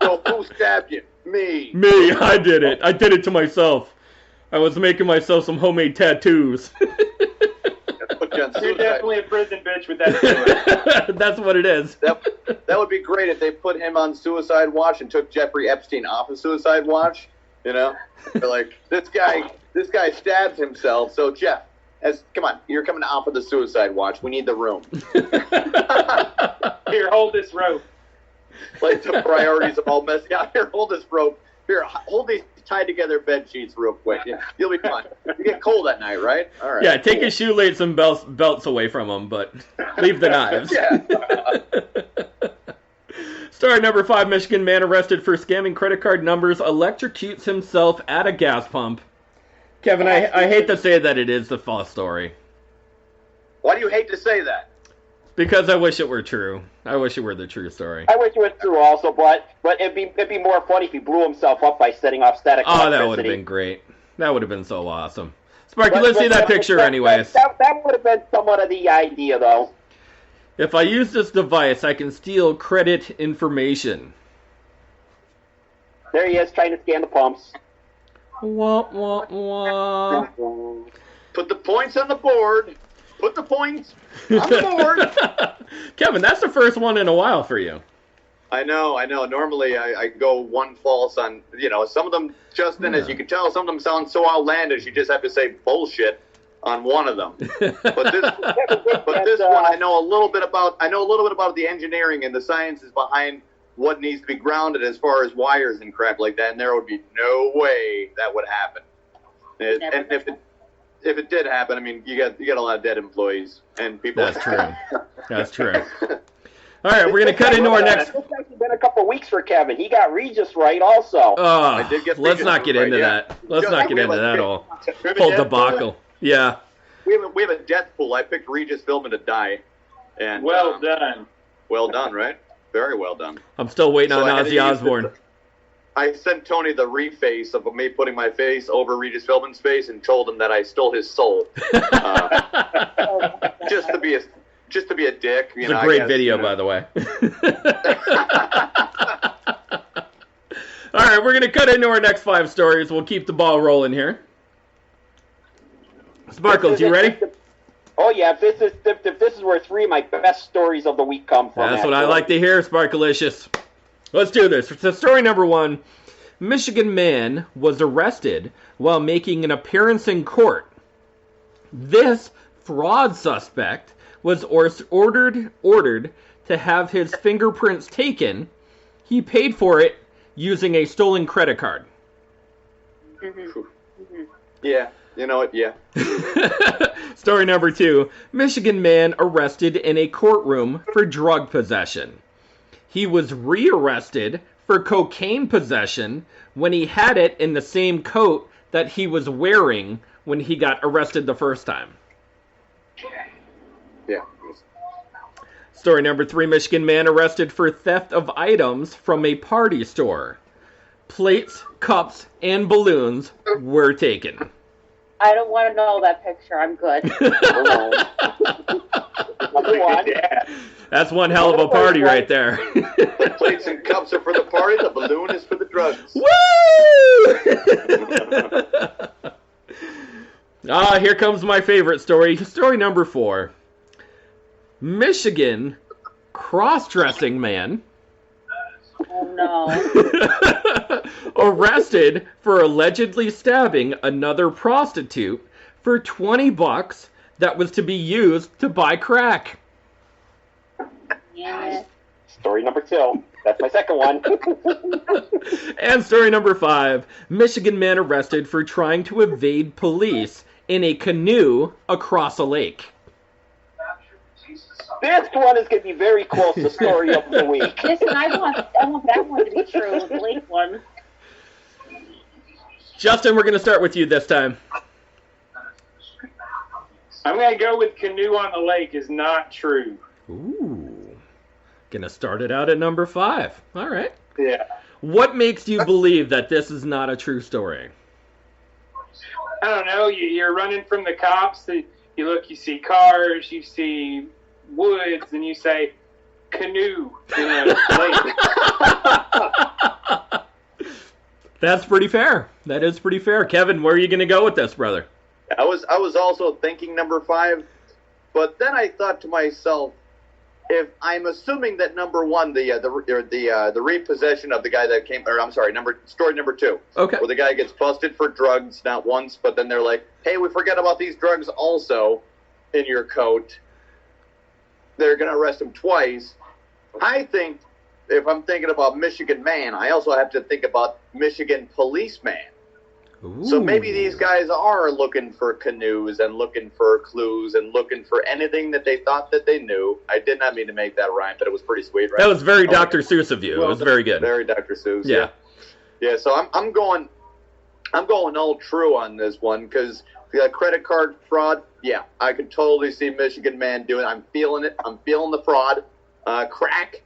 So who stabbed you? Me. Me. I did it. I did it to myself. I was making myself some homemade tattoos. You're definitely a prison bitch with that story. That's what it is. That would be great if they put him on suicide watch and took Jeffrey Epstein off of suicide watch. You know, they're like, this guy stabbed himself. So Jeff, come on, you're coming off of the suicide watch. We need the room. Here, hold this rope. Like the priorities of all mess. Yeah, here, hold this rope. Here, hold these tied together bed sheets real quick. You'll be fine. You get cold at night, right? All right. Yeah, take his shoelace and belts away from him, but leave the knives. Yeah. Story number 5, Michigan man arrested for scamming credit card numbers, electrocutes himself at a gas pump. Kevin, I hate to say that it is the false story. Why do you hate to say that? Because I wish it were true. I wish it were the true story. I wish it was true also, but it'd be more funny if he blew himself up by setting off static electricity. Oh, that would have been great. That would have been so awesome. Sparky, let's see that picture anyways. That would have been somewhat of the idea, though. If I use this device, I can steal credit information. There he is, trying to scan the pumps. Wah, wah, wah. Put the points on the board. Put the points on the board. Kevin, that's the first one in a while for you. I know. Normally I go one false on, some of them, Justin, as you can tell, some of them sound so outlandish, you just have to say bullshit on one of them. But this one I know a little bit about the engineering and the sciences behind what needs to be grounded as far as wires and crap like that, and there would be no way that would happen. And if it did happen, I mean, you got a lot of dead employees and people. That's true. That's true. All right, we're gonna cut into our next. It's actually been a couple of weeks for Kevin. He got Regis right, also. Let's not get into that. Let's not get into that all. Whole debacle. Yeah. We have a death pool. I picked Regis Philbin to die, and well done. Well done, right? Very well done. I'm still waiting on Ozzy Osbourne. I sent Tony the reface of me putting my face over Regis Philbin's face and told him that I stole his soul. Just to be a dick. It's a great video, by the way. All right, we're going to cut into our next 5 stories. We'll keep the ball rolling here. Sparkles, you ready? Oh, yeah. This is where 3 of my best stories of the week come from. That's what I like to hear, Sparkalicious. Let's do this. So story number 1. Michigan man was arrested while making an appearance in court. This fraud suspect was ordered to have his fingerprints taken. He paid for it using a stolen credit card. Yeah. You know what? Yeah. Story number 2. Michigan man arrested in a courtroom for drug possession. He was rearrested for cocaine possession when he had it in the same coat that he was wearing when he got arrested the first time. Yeah. Story number 3. Michigan man arrested for theft of items from a party store. Plates, cups, and balloons were taken. I don't want to know that picture. I'm good. Number 1. Yeah. That's one hell of a party right there. The plates and cups are for the party. The balloon is for the drugs. Woo! Here comes my favorite story. Story number 4. Michigan cross-dressing man Oh, no. arrested for allegedly stabbing another prostitute for $20 that was to be used to buy crack. Yeah. Story number 2. That's my second one. And story number 5. Michigan man arrested for trying to evade police in a canoe across a lake. This one is going to be very close to story of the week. Listen, I want that one to be true, the late one. Justin, we're going to start with you this time. I'm going to go with canoe on the lake is not true. Ooh. Gonna start it out at number 5. All right. Yeah. What makes you believe that this is not a true story? I don't know. You're running from the cops. You look, you see cars, you see woods, and you say, canoe in a lake. That's pretty fair. That is pretty fair. Kevin, where are you going to go with this, brother? I was also thinking number 5, but then I thought to myself, if I'm assuming that number 1, the repossession of the guy that came, or I'm sorry, story number 2, Okay. where the guy gets busted for drugs not once, but then they're like, hey, we forget about these drugs also in your coat. They're going to arrest him twice. I think if I'm thinking about Michigan man, I also have to think about Michigan policeman. Ooh. So maybe these guys are looking for canoes and looking for clues and looking for anything that they thought that they knew. I did not mean to make that rhyme, but it was pretty sweet, right? That was very Dr. Seuss of you. It was very good. Very Dr. Seuss. Yeah. Yeah. So I'm going all true on this one because credit card fraud. Yeah, I could totally see Michigan man doing. I'm feeling it. I'm feeling the fraud. Crack.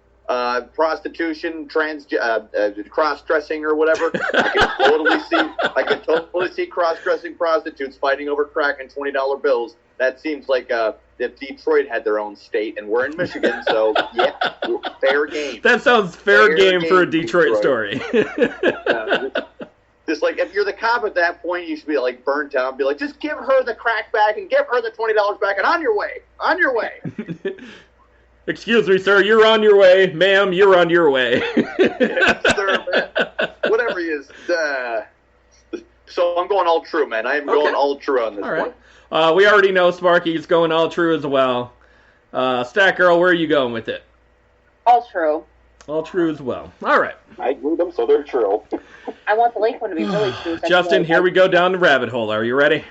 Prostitution, cross-dressing or whatever. I can totally see cross-dressing prostitutes fighting over crack and $20 bills. That seems like if Detroit had their own state, and we're in Michigan, so yeah, fair game. That sounds fair game for a Detroit story. Just like if you're the cop at that point, you should be like burnt out, be like, just give her the crack back and give her the $20 back, and on your way. Excuse me, sir, you're on your way. Ma'am, you're on your way. Yes, sir, man. Whatever he is. So I'm going all true, man. I am going all true on this one. We already know Sparky's going all true as well. Stack Girl, where are you going with it? All true. All true as well. All right. I grew them, so they're true. I want the lake one to be really true. Justin, here we go down the rabbit hole. Are you ready?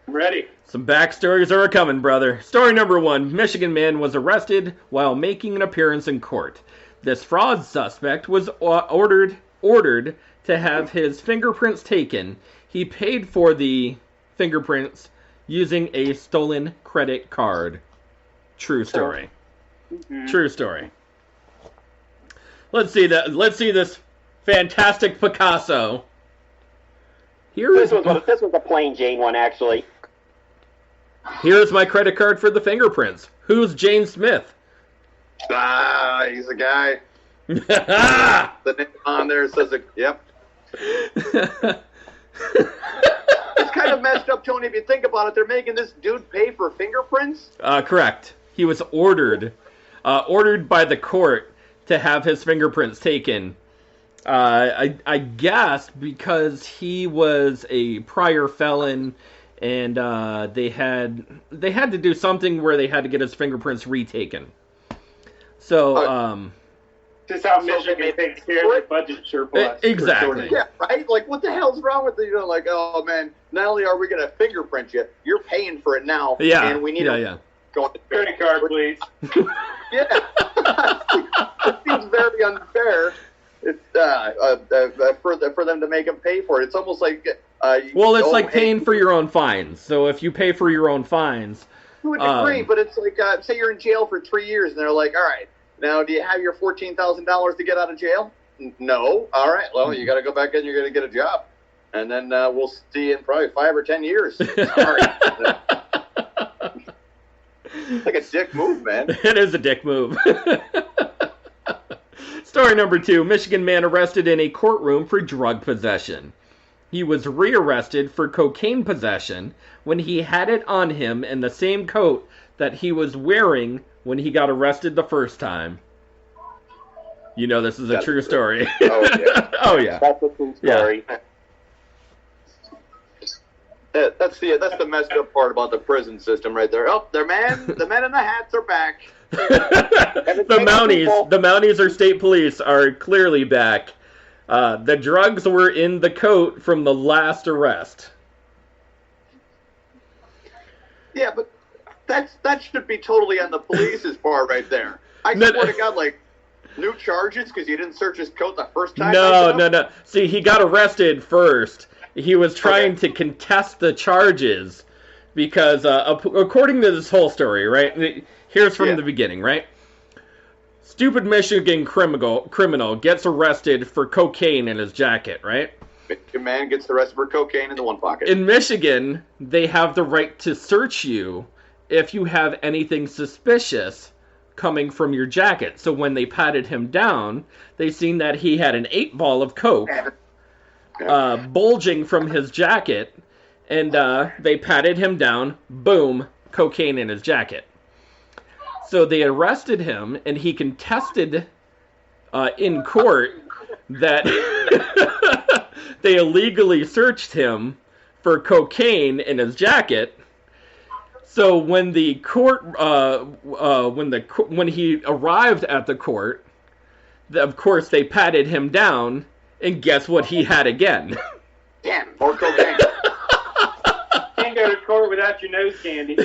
I'm ready. Some backstories are coming, brother. Story number 1. Michigan man was arrested while making an appearance in court. This fraud suspect was ordered to have his fingerprints taken. He paid for the fingerprints using a stolen credit card. True story. Mm-hmm. True story. Let's see this fantastic Picasso. This was a plain Jane one, actually. Here's my credit card for the fingerprints. Who's Jane Smith? He's a guy. The name on there says, yep. It's kind of messed up, Tony, if you think about it. They're making this dude pay for fingerprints? Correct. He was ordered by the court to have his fingerprints taken. I guess because he was a prior felon, and they had to do something where they had to get his fingerprints retaken. So This is how Michigan takes care of the budget surplus. Exactly. Yeah, right? Like, what the hell's wrong with it? You know, like, oh, man, not only are we going to fingerprint you, you're paying for it now. Yeah. And we need to go on the credit card, please. Yeah. It seems very unfair. It's for them to make them pay for it. It's almost like... well, it's like paying for your own fines. So if you pay for your own fines... To a degree, but it's like, say you're in jail for 3 years, and they're like, all right, now do you have your $14,000 to get out of jail? No. All right, well, you got to go back in, you're going to get a job. And then we'll see you in probably 5 or 10 years. Sorry. It's like a dick move, man. It is a dick move. Story number 2, Michigan man arrested in a courtroom for drug possession. He was rearrested for cocaine possession when he had it on him in the same coat that he was wearing when he got arrested the first time. You know this is a true story. Oh, yeah. Oh, yeah. That's a true story. Yeah. That's the messed up part about the prison system right there. Oh, the men in the hats are back. The Mounties or state police are clearly back. The drugs were in the coat from the last arrest. Yeah, but that should be totally on the police's part right there. I swear to God, like, new charges because you didn't search his coat the first time? No. See, he got arrested first. He was trying to contest the charges because, according to this whole story, right? Here's from the beginning, right? Stupid Michigan criminal gets arrested for cocaine in his jacket, right? Michigan man gets arrested for cocaine in the one pocket. In Michigan, they have the right to search you if you have anything suspicious coming from your jacket. So when they patted him down, they seen that he had an 8-ball of coke bulging from his jacket, and they patted him down. Boom, cocaine in his jacket. So they arrested him, and he contested in court that they illegally searched him for cocaine in his jacket. So when the court, when he arrived at the court, of course they patted him down, and guess what he had again? Damn, more cocaine. Can't go to court without your nose candy.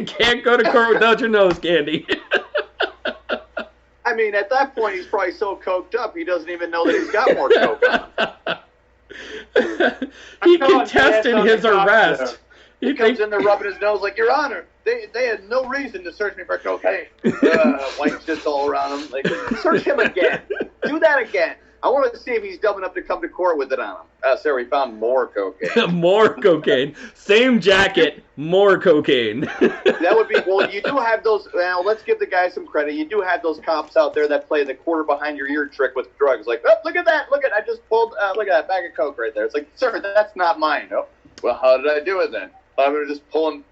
Can't go to court without your nose candy. I mean, at that point, he's probably so coked up, he doesn't even know that he's got more coke on. He contested his arrest. He comes in there rubbing his nose like, Your Honor, they had no reason to search me for cocaine. White shit's all around him. Like, search him again. Do that again. I want to see if he's dumb enough to come to court with it on him. Sir, we found more cocaine. More cocaine. Same jacket, more cocaine. That would be, well, you do have those, well, let's give the guy some credit. You do have those cops out there that play the quarter behind your ear trick with drugs. Like, oh, look at that. I just pulled, look at that bag of coke right there. It's like, sir, that's not mine. Oh, well, how did I do it then? I'm going to just pull him,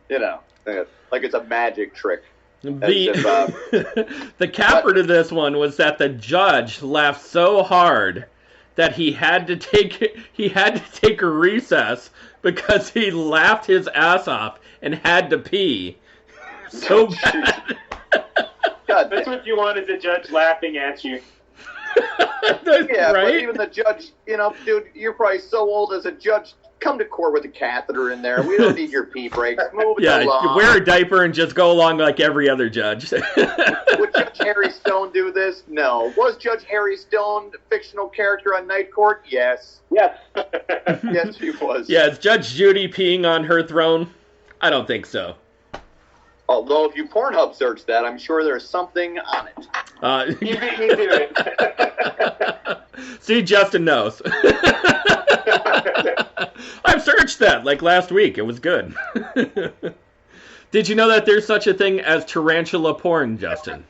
like it's a magic trick. The capper to this one was that the judge laughed so hard that he had to take a recess because he laughed his ass off and had to pee so bad. God, that's what you want, is a judge laughing at you. Yeah, right? But even the judge, dude, you're probably so old as a judge. Come to court with a catheter in there. We don't need your pee breaks. Move it along. Wear a diaper and just go along like every other judge. Would Judge Harry Stone do this? No. Was Judge Harry Stone a fictional character on Night Court? Yes. Yes. Yes, he was. Yeah, is Judge Judy peeing on her throne? I don't think so. Although, if you Pornhub search that, I'm sure there's something on it. You beat me to it. See, Justin knows. I've searched that, like last week. It was good. Did you know that there's such a thing as tarantula porn, Justin?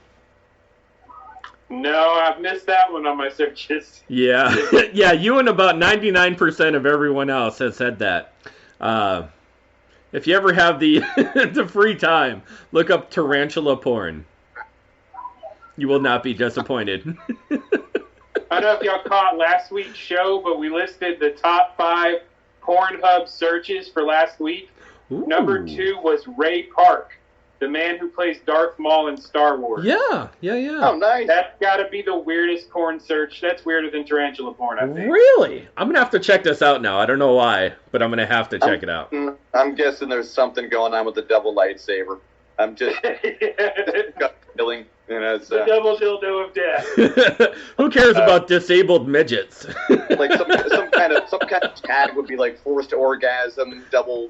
No, I've missed that one on my searches. Yeah. Yeah, you and about 99% of everyone else has said that. If you ever have the the free time, look up tarantula porn. You will not be disappointed. I don't know if y'all caught last week's show, but we listed the top 5 Pornhub searches for last week. Ooh. Number 2 was Ray Park. The man who plays Darth Maul in Star Wars. Yeah. Oh, nice. That's got to be the weirdest porn search. That's weirder than tarantula porn, I think. Really? I'm gonna have to check this out now. I don't know why, but I'm gonna have to check it out. I'm guessing there's something going on with the double lightsaber. I'm just gut feeling. You know, it's, The double dildo of death. Who cares about disabled midgets? like some kind of tag would be like forced orgasm, double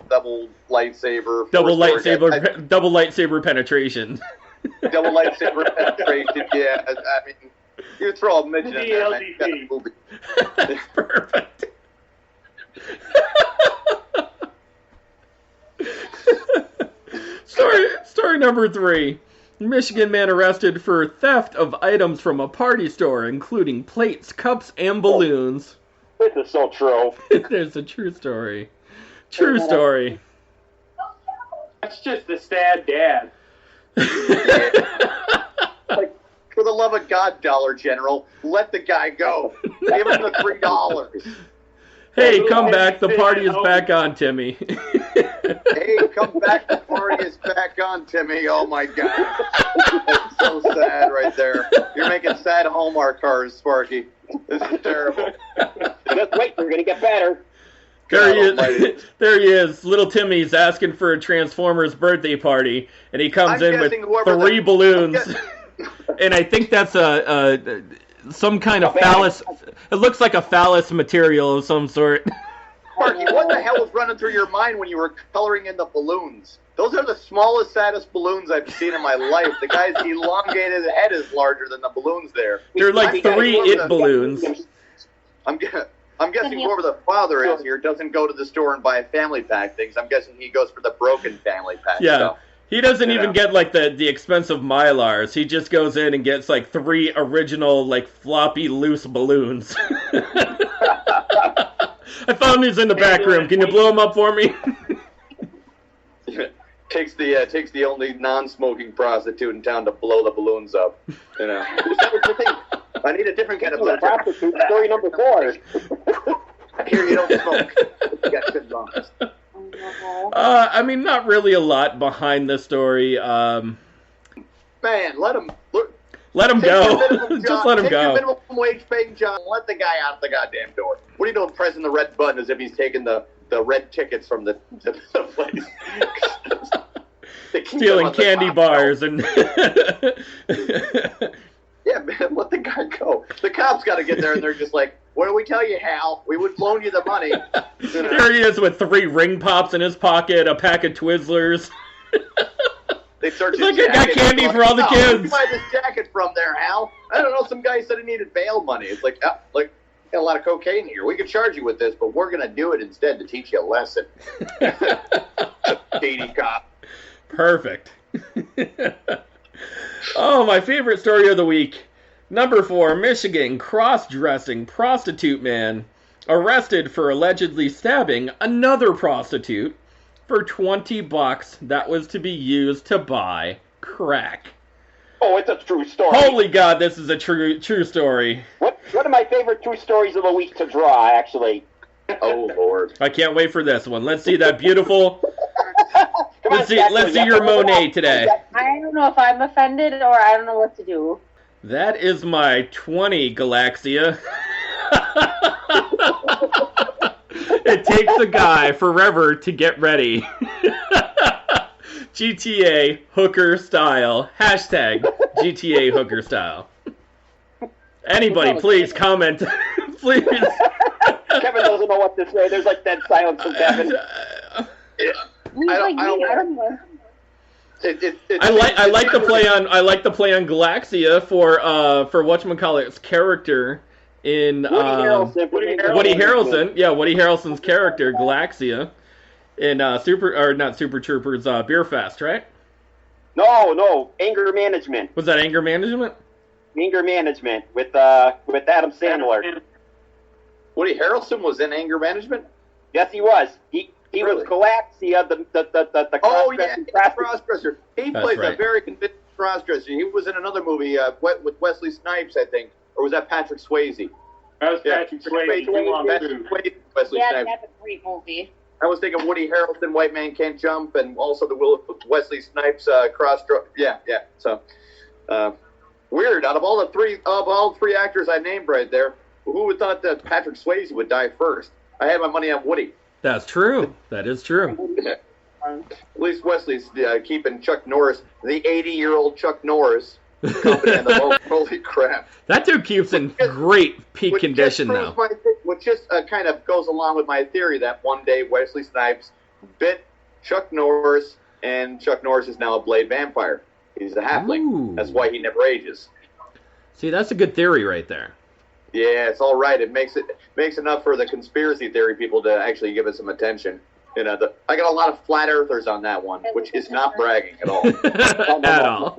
lightsaber, double double lightsaber penetration. penetration. Yeah, I mean, you throw a midget in there, man, you got a movie. That's perfect. Story number 3. Michigan man arrested for theft of items from a party store, including plates, cups, and balloons. This is so true. There's a true story. True story. That's just the sad dad. Like, for the love of God, Dollar General, let the guy go. Give him the $3. Hey, come back. The party is back on, Timmy. Hey, come back. The party is back on, Timmy. Oh, my God. That's so sad right there. You're making sad Hallmark cards, Sparky. This is terrible. Just wait, we're going to get better. There he is. There he is. Little Timmy's asking for a Transformers birthday party, and he comes in with 3 balloons. And I think that's some kind of phallus. It looks like a phallus material of some sort. Sparky, what the hell was running through your mind when you were coloring in the balloons? Those are the smallest, saddest balloons I've seen in my life. The guy's elongated head is larger than the balloons there. They're like 3 it balloons. I'm guessing whoever the father is here doesn't go to the store and buy family pack things. I'm guessing he goes for the broken family pack stuff. He doesn't even get like the expensive Mylars. He just goes in and gets like 3 original like floppy loose balloons. I found these in the back room. Can you blow them up for me? Takes the only non-smoking prostitute in town to blow the balloons up. You know, I need a different kind of prostitute. Story number 4. I hear you don't smoke. You got good lungs. I mean, not really a lot behind this story. Man, let him go. Just let him take go. Your minimum wage paying job. Let the guy out the goddamn door. What are you doing pressing the red button as if he's taking the red tickets from the place? Stealing candy bars and... Yeah, man, let the guy go. The cops got to get there, and they're just like, what do we tell you, Hal? We would loan you the money. You know? There he is with 3 ring pops in his pocket, a pack of Twizzlers. They search his Look, I got jacket. candy Like, for all the Where'd you kids. buy this jacket from there, Hal? I don't know. Some guy said he needed bail money. It's like, got a lot of cocaine here. We could charge you with this, but we're going to do it instead to teach you a lesson. Shady cop. Perfect. Oh, my favorite story of the week. Number 4, Michigan cross-dressing prostitute man arrested for allegedly stabbing another prostitute for $20 that was to be used to buy crack. Oh, it's a true story. Holy God, this is a true story. One of my favorite true stories of the week to draw, actually. Oh, Lord. I can't wait for this one. Let's see that beautiful... Let's see your Monet today. I don't know if I'm offended or I don't know what to do. That is my 20, Galaxia. It takes a guy forever to get ready. GTA hooker style. Hashtag GTA hooker style. Anybody, please comment. Please. Kevin doesn't know what to say. There's like dead silence from Kevin. I don't know. I like the play on Galaxia for whatchamacallit's character in Woody Harrelson. Yeah, Woody Harrelson's character Galaxia in not Super Troopers Beer Fest, right? No, Anger Management. Was that Anger Management? Anger Management with Adam Sandler. Woody Harrelson was in Anger Management? Yes, he was. He Really? was Galaxia, the cross-dresser. He That's plays right. a very convincing cross-dresser. He was in another movie with Wesley Snipes, I think. Or was that Patrick Swayze? That was Patrick Swayze. Patrick Swayze, Wesley Yeah, Snipes. that's a great movie. I was thinking Woody Harrelson, White Man Can't Jump, and also the Wesley Snipes cross. Yeah. So weird. Out of all three actors I named right there, who would thought that Patrick Swayze would die first? I had my money on Woody. That's true. That is true. At least Wesley's keeping Chuck Norris, the 80-year-old Chuck Norris, company in the world. Holy crap! That dude keeps in great peak condition though. Which just kind of goes along with my theory that one day Wesley Snipes bit Chuck Norris, and Chuck Norris is now a Blade vampire. He's a halfling. Ooh. That's why he never ages. See, that's a good theory right there. Yeah, it's all right. It makes enough for the conspiracy theory people to actually give it some attention. You know, I got a lot of flat earthers on that one, which is not bragging at all. At all.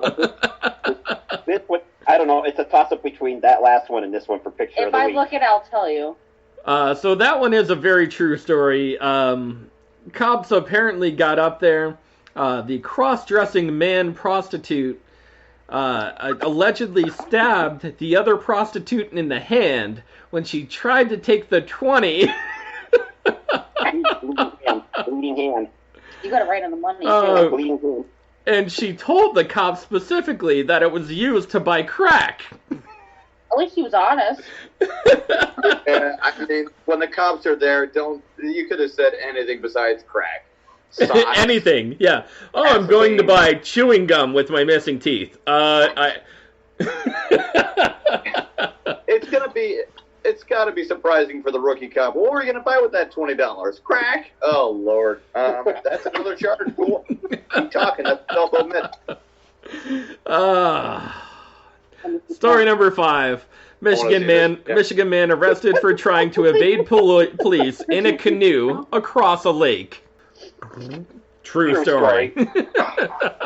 This one, I don't know. It's a toss-up between that last one and this one for picture of the week. If I look it, I'll tell you. So that one is a very true story. Cops apparently got up there. The cross-dressing man prostitute allegedly stabbed the other prostitute in the hand when she tried to take the 20. Bleeding hand. You got it right on the money, too. Bleeding hand. And she told the cops specifically that it was used to buy crack. At least he was honest. I mean, when the cops are there, you could have said anything besides crack. Anything, yeah. Oh, I'm going to buy chewing gum with my missing teeth. It's got to be surprising for the rookie cop. What were you going to buy with that $20? Crack? Oh, Lord. That's another charge. Cool. Keep talking. That's self-admit. Story number 5. Michigan man arrested for trying to evade police in a canoe across a lake. True story.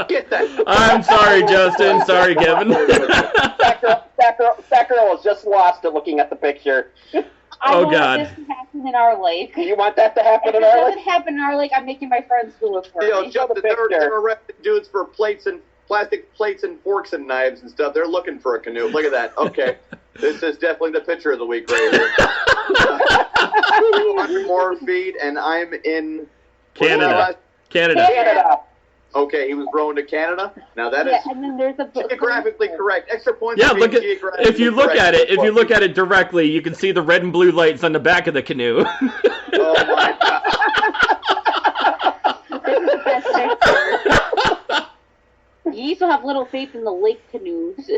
Get that. I'm sorry, Justin. Sorry, Kevin. That girl is just lost at looking at the picture. Oh, God. This can happen in our lake. You want that to happen If in it our lake? doesn't happen in our lake, I'm making my friends do it for me. Justin, they're arresting dudes for plastic plates and forks and knives and stuff. They're looking for a canoe. Look at that. Okay. This is definitely the picture of the week right here. 200 more feet, and I'm in Canada. Okay, he was rowing to Canada. Now that is and then there's a geographically correct. Extra points. Yeah, for being if you look at it directly, you can see the red and blue lights on the back of the canoe. Oh my God. You used to have little faith in the lake canoes.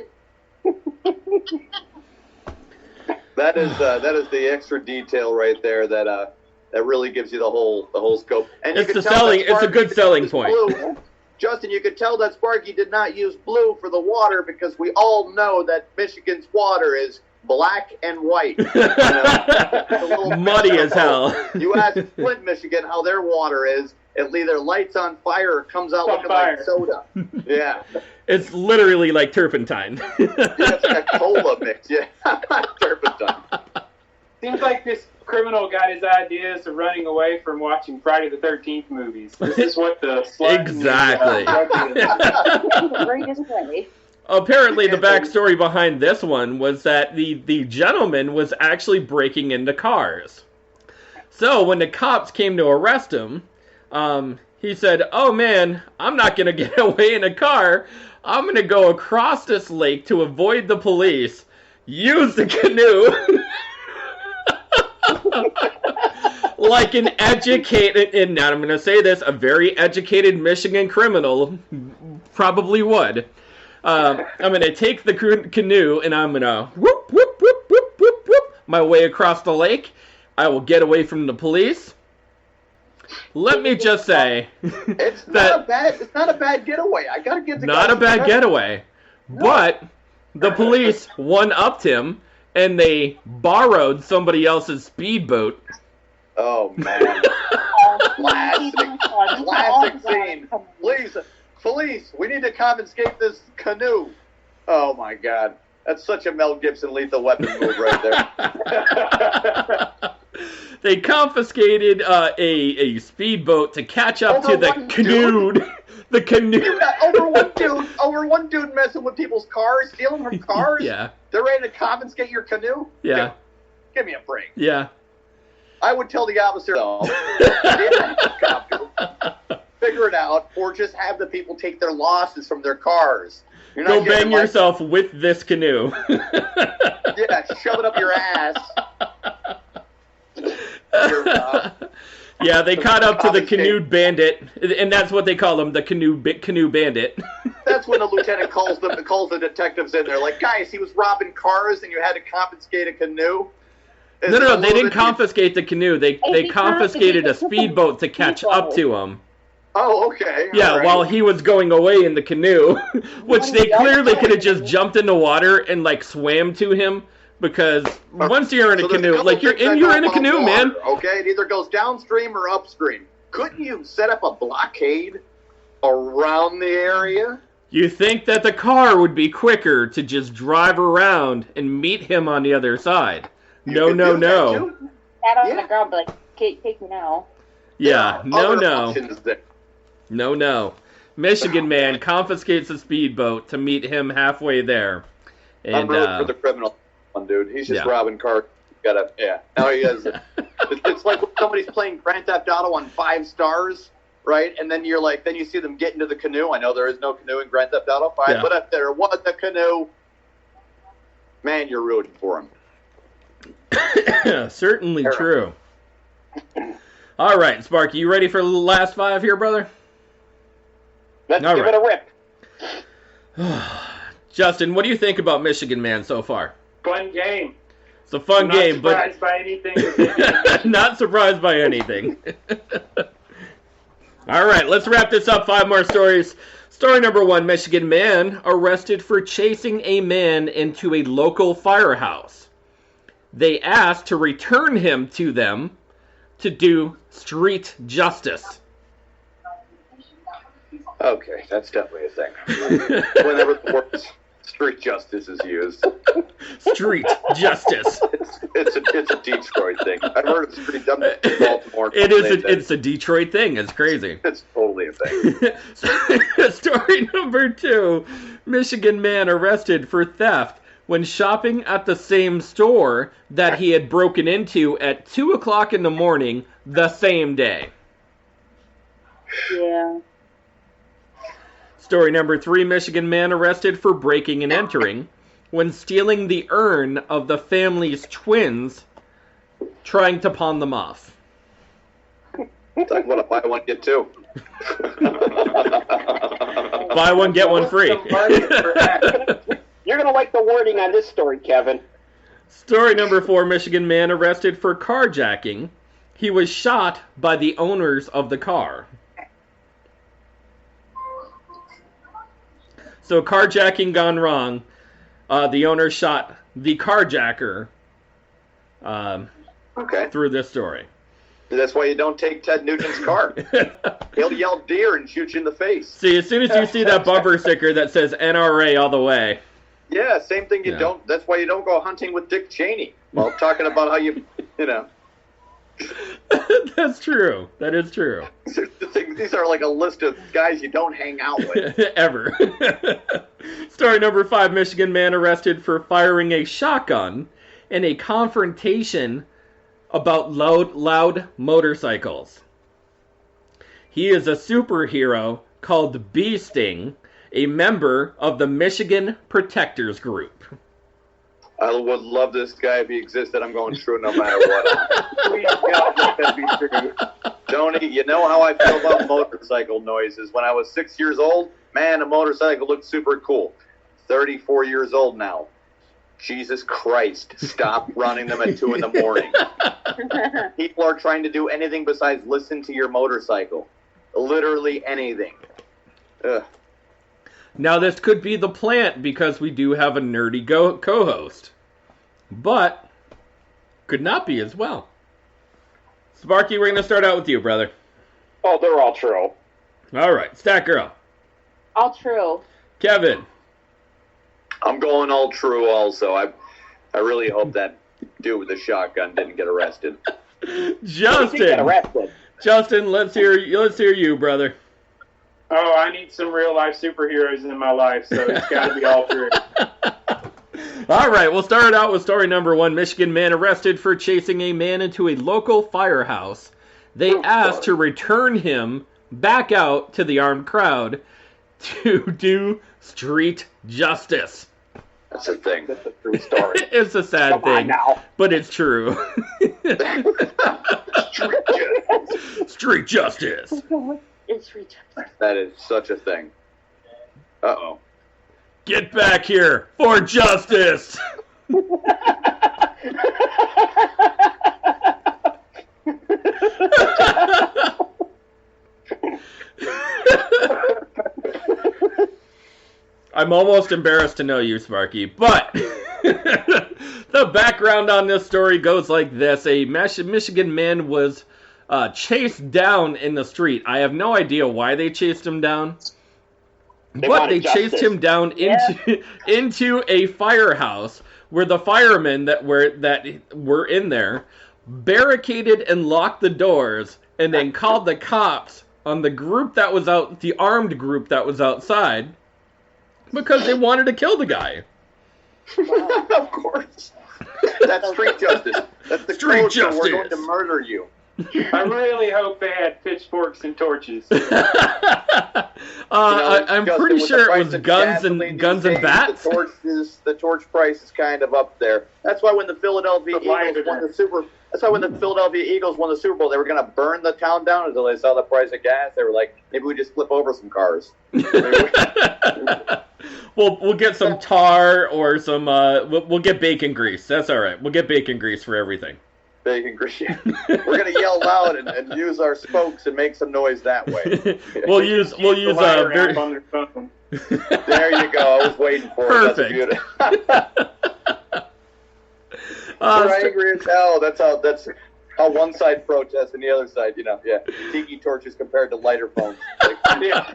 That is the extra detail right there that really gives you the whole scope. And It's a good selling point. Blue. Justin, you could tell that Sparky did not use blue for the water because we all know that Michigan's water is black and white. Muddy as hell. You ask Flint, Michigan, how their water is. It either lights on fire or comes out looking like soda. Yeah. It's literally like turpentine. It's like a cola mix. Yeah. Turpentine. Seems like this criminal got his ideas of running away from watching Friday the 13th movies. This is what the slut Exactly. The greatest way. Apparently, the backstory behind this one was that the gentleman was actually breaking into cars. So when the cops came to arrest him, he said, "Oh man, I'm not going to get away in a car. I'm going to go across this lake to avoid the police. Use the canoe." Like an educated, and I'm going to say this, a very educated Michigan criminal probably would. I'm going to take the canoe and I'm going to whoop, whoop, whoop, whoop, whoop, whoop, my way across the lake. I will get away from the police. Let me just say, it's not a bad getaway. I gotta give the not a bad getaway, but the police one-upped him and they borrowed somebody else's speedboat. Oh man, classic scene. Police, we need to confiscate this canoe. Oh my God, that's such a Mel Gibson Lethal Weapon move right there. They confiscated a speedboat to catch up to the canoe. The canoe. You got over one dude messing with people's cars, stealing from cars. Yeah. They're ready to confiscate your canoe. Yeah. Give me a break. Yeah. I would tell the officer, figure it out, or just have the people take their losses from their cars. You're not Go bang yourself with this canoe. Yeah, shove it up your ass. Yeah, they caught up to the canoed bandit, and that's what they call him, the canoe bandit. That's when the lieutenant calls the detectives in there, like, guys, he was robbing cars and you had to confiscate a canoe. No, they didn't confiscate the canoe. They confiscated a speedboat to catch up to him. Oh, okay. Yeah, while he was going away in the canoe, which they clearly could have just jumped in the water and, like, swam to him, because once you're in a canoe, like, you're in a canoe, man. Okay, it either goes downstream or upstream. Couldn't you set up a blockade around the area? You think that the car would be quicker to just drive around and meet him on the other side. No. Sat on the ground, but like, take me now. Yeah, no. Michigan man confiscates a speedboat to meet him halfway there. And, I'm rooting for the criminal one, dude. He's just robbing cars. Now he has. It's like when somebody's playing Grand Theft Auto on 5 stars, right? And then you see them get into the canoe. I know there is no canoe in Grand Theft Auto 5, but if there was a canoe, man, you're rooting for him. Certainly true. All right, Sparky, you ready for the last 5 here, brother? Let's give it a rip. Justin, what do you think about Michigan Man so far? Fun game. It's a fun game, but not surprised by anything. not surprised by anything. All right, let's wrap this up. 5 more stories. Story number 1, Michigan man arrested for chasing a man into a local firehouse. They asked to return him to them to do street justice. Okay, that's definitely a thing. Whenever the word street justice is used. Street justice. It's a Detroit thing. I've heard of street justice in Baltimore. It's a Detroit thing. It's crazy. It's totally a thing. Story number 2. Michigan man arrested for theft when shopping at the same store that he had broken into at 2 o'clock in the morning the same day. Yeah. Story number 3, Michigan man arrested for breaking and entering when stealing the urn of the family's twins, trying to pawn them off. Talk about a buy one, get 2. Buy one, get one free. You're going to like the wording on this story, Kevin. Story number 4, Michigan man arrested for carjacking. He was shot by the owners of the car. So carjacking gone wrong. The owner shot the carjacker through this story. That's why you don't take Ted Nugent's car. He'll yell deer and shoot you in the face. See, as soon as you see that bumper sticker that says NRA all the way. Yeah, same thing. Don't. That's why you don't go hunting with Dick Cheney. Well, talking about how you know. That's true. That is true. These are like a list of guys you don't hang out with. Ever. Story number 5, Michigan man arrested for firing a shotgun in a confrontation about loud motorcycles. He is a superhero called Bee Sting, a member of the Michigan Protectors Group. I would love this guy if he existed. I'm going true no matter what. Please God, let that be true. Tony, you know how I feel about motorcycle noises. When I was 6 years old, man, a motorcycle looked super cool. 34 years old now. Jesus Christ, stop running them at 2 in the morning. People are trying to do anything besides listen to your motorcycle. Literally anything. Ugh. Now, this could be the plant because we do have a nerdy co-host. But, could not be as well. Sparky, we're going to start out with you, brother. Oh, they're all true. All right, Stat Girl. All true. Kevin. I'm going all true also. I really hope that dude with the shotgun didn't get arrested. Justin. Get arrested. Justin, let's hear you, brother. Oh, I need some real life superheroes in my life, so it's got to be all true. All right, we'll start out with story number 1. Michigan man arrested for chasing a man into a local firehouse. They asked to return him back out to the armed crowd to do street justice. That's a thing. That's a true story. It's a sad thing, but it's true. Street justice. It's ridiculous. That is such a thing. Uh-oh. Get back here for justice. I'm almost embarrassed to know you, Sparky, but the background on this story goes like this. A Michigan man was chased down in the street. I have no idea why they chased him down, but they chased him down into a firehouse where the firemen that were in there barricaded and locked the doors and then called the cops on the group that was out, the armed group that was outside, because they wanted to kill the guy. Of course. That's street justice. That's the Street code for justice. we're going to murder you. I really hope they had pitchforks and torches. I'm Justin, pretty with sure the it was price of guns gasoline and guns these and days, bats. The torch price is kind of up there. That's why when the Philadelphia The lighter. Eagles won the Super Bowl, they were going to burn the town down until they saw the price of gas. They were like, maybe we just flip over some cars. We'll get some tar or some. We'll get bacon grease. That's all right. We'll get bacon grease for everything. Bacon grease. We're going to yell loud and use our spokes and make some noise that way. We'll use The lighter app on their phone. There you go. I was waiting for Perfect. it. That's beautiful. We're angry as hell. That's how one side protests and the other side, tiki torches compared to lighter phones. Like,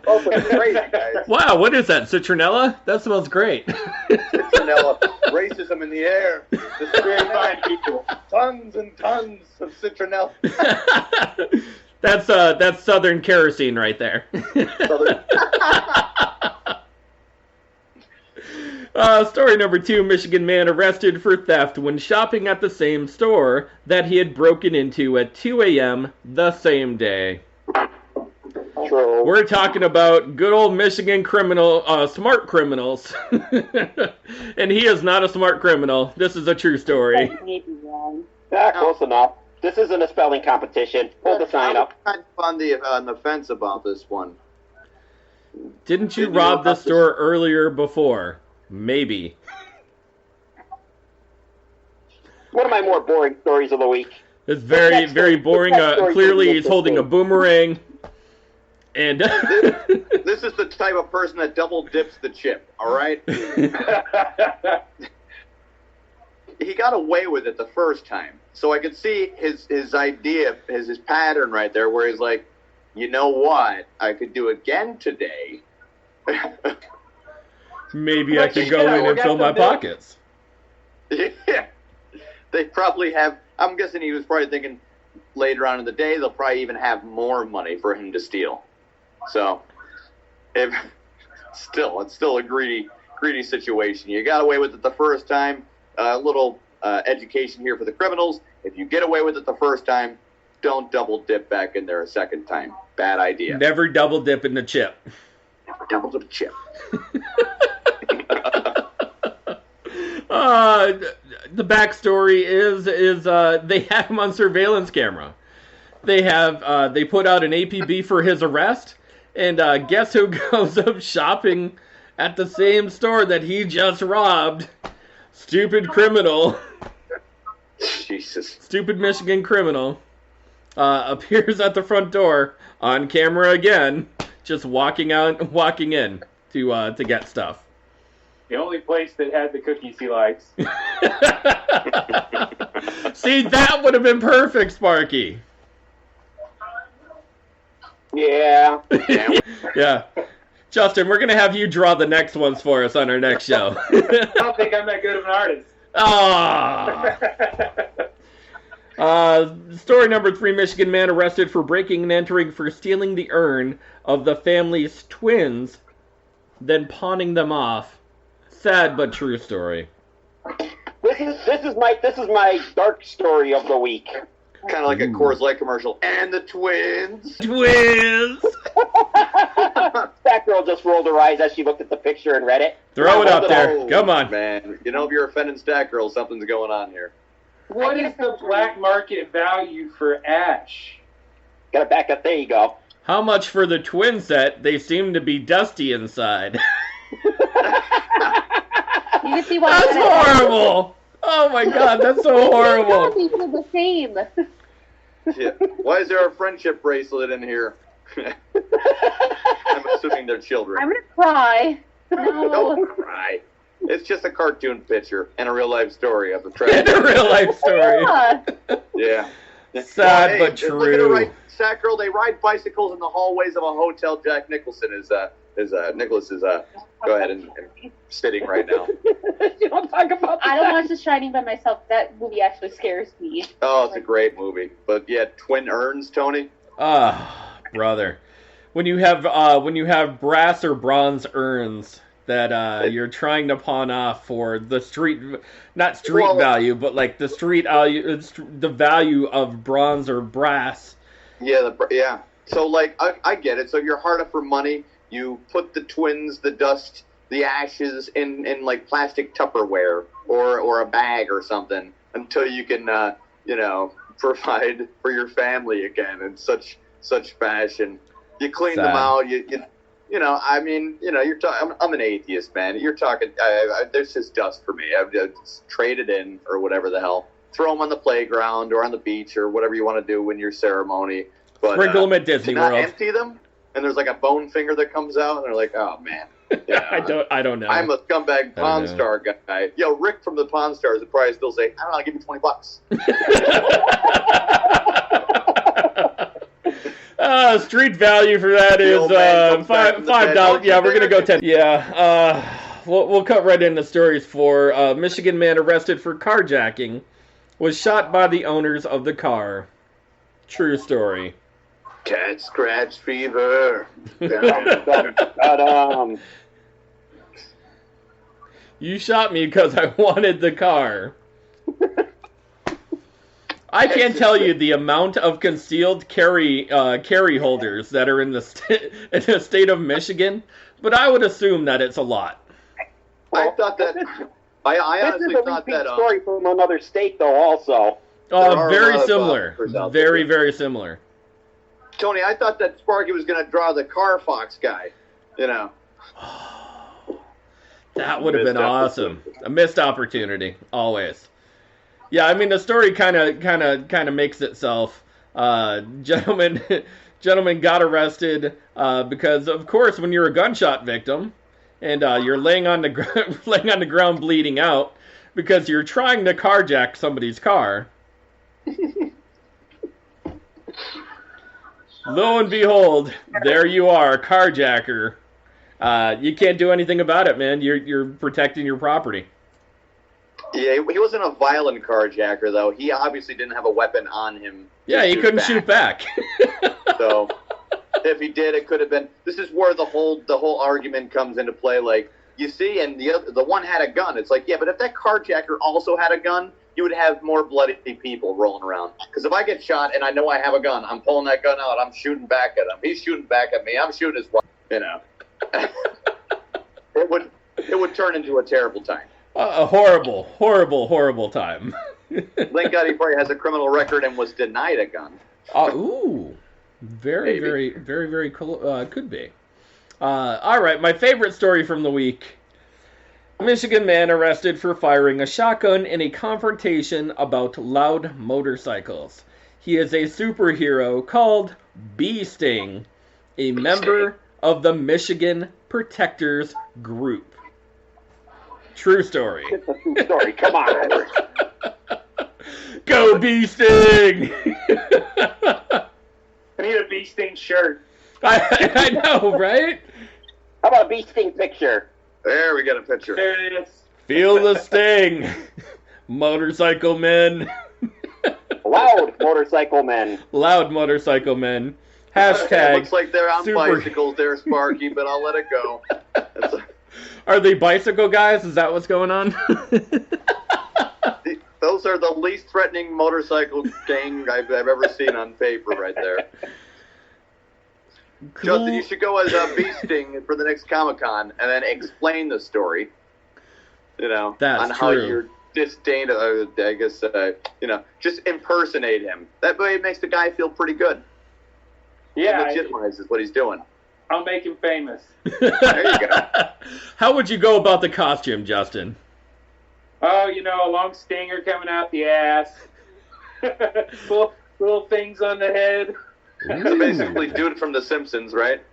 both are crazy, guys. Wow, what is that? Citronella? That smells great. Citronella, racism in the air. Fine people. Tons and tons of citronella. That's Southern kerosene right there. Story number 2, Michigan man arrested for theft when shopping at the same store that he had broken into at 2 a.m. the same day. True. We're talking about good old Michigan smart criminals. And he is not a smart criminal. This is a true story. That may be wrong. Yeah, close enough. This isn't a spelling competition. Hold the sign up. I'm kind of on the fence about this one. Didn't you rob the store earlier before? Maybe. One of my more boring stories of the week. It's very, very boring. Clearly, he's holding a boomerang. And This is the type of person that double dips the chip, all right? He got away with it the first time. So I could see his idea, his pattern right there, where he's like, you know what? I could do again today. maybe I could go in and fill my pockets. Yeah. They probably have, I'm guessing he was probably thinking later on in the day, they'll probably even have more money for him to steal. So, it's still a greedy situation. You got away with it the first time. A little education here for the criminals. If you get away with it the first time, don't double dip back in there a second time. Bad idea. Never double dip in the chip. Never double dip the chip. The backstory is they have him on surveillance camera. They put out an APB for his arrest, and guess who goes up shopping at the same store that he just robbed? Stupid criminal. Jesus. Stupid Michigan criminal appears at the front door on camera again, just walking in to get stuff. The only place that had the cookies he likes. See, that would have been perfect, Sparky. Yeah. Yeah. Justin, we're going to have you draw the next ones for us on our next show. I don't think I'm that good of an artist. Story number 3, Michigan man arrested for breaking and entering for stealing the urn of the family's twins, then pawning them off. Sad but true story. This is my dark story of the week. Kind of like a Coors Light commercial. And the twins. Twins! That girl just rolled her eyes as she looked at the picture and read it. Throw it up there. Oh, Come on. Man, you know if you're offending Stat Girl, something's going on here. What is the black market value for Ash? Gotta back up. There you go. How much for the twin set? They seem to be dusty inside. You can see why. That's horrible! Oh my god, that's so horrible. These are the same. Yeah. Why is there a friendship bracelet in here? I'm assuming they're children. I'm gonna cry. No. Don't cry. It's just a cartoon picture and a real life story of a tragedy. And a real life story. Yeah. Sad Well, but hey, true. Look at it right, Stat Girl. They ride bicycles in the hallways of a hotel. Jack Nicholson Nicholas is go ahead and sitting right now. You don't talk about I don't watch The Shining by myself. That movie actually scares me. Oh, it's a great movie. But yeah, twin urns, Tony. Brother. When you have brass or bronze urns that you're trying to pawn off for the not street value, but like the street value, the value of bronze or brass. Yeah, yeah. So like I get it. So you're hard up for money. You put the twins, the dust, the ashes in like plastic Tupperware or a bag or something until you can provide for your family again in such fashion. You clean them out. You're talking. I'm an atheist, man. You're talking. There's just dust for me. I've just traded in or whatever the hell. Throw them on the playground or on the beach or whatever you want to do in your ceremony. But sprinkle them at Disney World. World. Empty them, and there's like a bone finger that comes out, and they're like, oh man. Yeah, I don't know. I'm a scumbag Pawn Star guy. Yo, Rick from the Pawn Stars would probably still say, I don't know, I'll give you $20. Street value for that is $5. Yeah, we're gonna go 10. Yeah, we'll cut right into stories for Michigan man arrested for carjacking was shot by the owners of the car. True story. Cat scratch fever. You shot me because I wanted the car. I can't tell you the amount of concealed carry holders that are in the state of Michigan, but I would assume that it's a lot. I thought that. I honestly thought that. This is a story from another state, though. Also, very similar. Very, very similar. Tony, I thought that Sparky was going to draw the car fox guy. You know. That would have been awesome. A missed opportunity, always. Yeah, I mean the story kind of makes itself. Gentleman got arrested because, of course, when you're a gunshot victim and you're laying on the ground bleeding out because you're trying to carjack somebody's car. Lo and behold, there you are, carjacker. You can't do anything about it, man. You're protecting your property. Yeah, he wasn't a violent carjacker, though. He obviously didn't have a weapon on him. Yeah, he couldn't shoot back. So, if he did, it could have been. This is where the whole argument comes into play. Like, you see, and the one had a gun. It's like, yeah, but if that carjacker also had a gun, you would have more bloody people rolling around. Because if I get shot and I know I have a gun, I'm pulling that gun out. I'm shooting back at him. He's shooting back at me. I'm shooting his wife. You know, it would turn into a terrible time. A horrible, horrible, horrible time. Thank God he probably has a criminal record and was denied a gun. Very, very, very, very cool. Could be. All right, my favorite story from the week. Michigan man arrested for firing a shotgun in a confrontation about loud motorcycles. He is a superhero called Bee Sting, a member of the Michigan Protectors Group. True story. It's a true story. Come on. Go Bee Sting! I need a Bee Sting shirt. I know, right? How about a Bee Sting picture? There, we got a picture. There it is. Feel the sting, motorcycle men. Loud motorcycle men. Loud motorcycle men. Hashtag. It looks like they're on bicycles there, Sparky, but I'll let it go. Are they bicycle guys? Is that what's going on? Those are the least threatening motorcycle gang I've ever seen on paper right there. Cool. Justin, you should go as a Bee Sting for the next Comic-Con and then explain the story. That's on how true. you're disdain, I guess, just impersonate him. That way it makes the guy feel pretty good. Yeah, It legitimizes what he's doing. I'll make him famous. There you go. How would you go about the costume, Justin? Oh, a long stinger coming out the ass. little things on the head. So basically, dude from The Simpsons, right?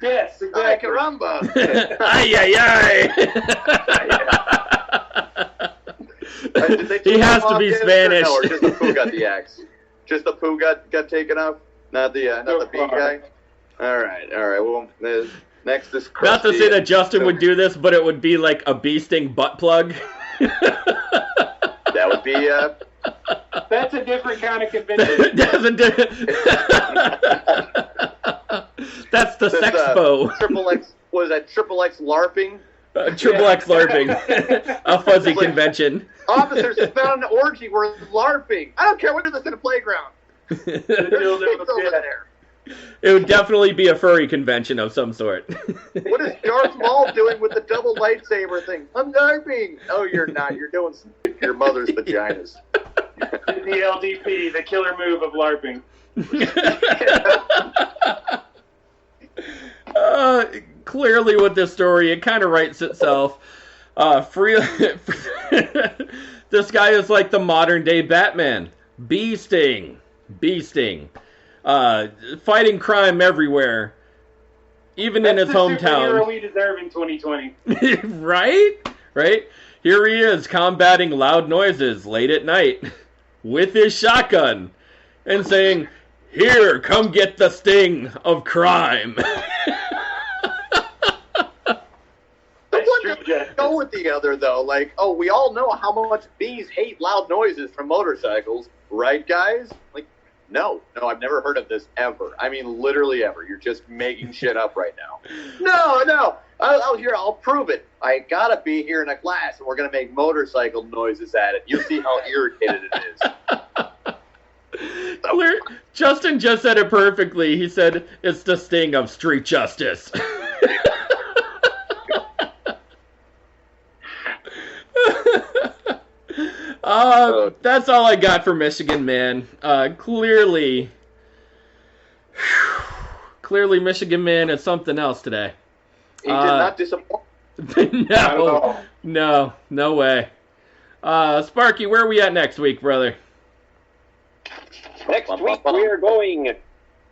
Yes, Ay, exactly. caramba! Ay, Did they He take has him to off be yet, Spanish. Or just the poo got the axe? Just the poo got taken off? Not the bee guy? All right. Well, next is Krusty. Not to say that Justin would do this, but it would be like a Bee Sting butt plug. That would be... That's a different kind of convention. That's the Sexpo. Triple X, what is that? Triple X LARPing? Triple X LARPing. A fuzzy convention. Officers, it's not an orgy, we're LARPing. I don't care, we're doing this in a playground. There's chicks over there. It would definitely be a furry convention of some sort. What is Darth Maul doing with the double lightsaber thing? I'm LARPing. Oh, you're not. You're doing your mother's vaginas. The LDP, the killer move of LARPing. Clearly with this story, it kind of writes itself. This guy is like the modern day Batman. Bee Sting. Fighting crime everywhere. Even in his hometown. That's the superhero we deserve in 2020. Right? Here he is combating loud noises late at night with his shotgun and saying, "Here, come get the sting of crime." Go with the other, though. Like, we all know how much bees hate loud noises from motorcycles, right, guys? Like, no, I've never heard of this ever. I mean, literally ever. You're just making shit up right now. No. I'll prove it. I gotta be here in a class, and we're gonna make motorcycle noises at it. You'll see how irritated it is. Justin just said it perfectly. He said, "It's the sting of street justice." That's all I got for Michigan, man. Clearly, Michigan man is something else today. He did not disappoint. No way. Sparky, where are we at next week, brother? Next week we are going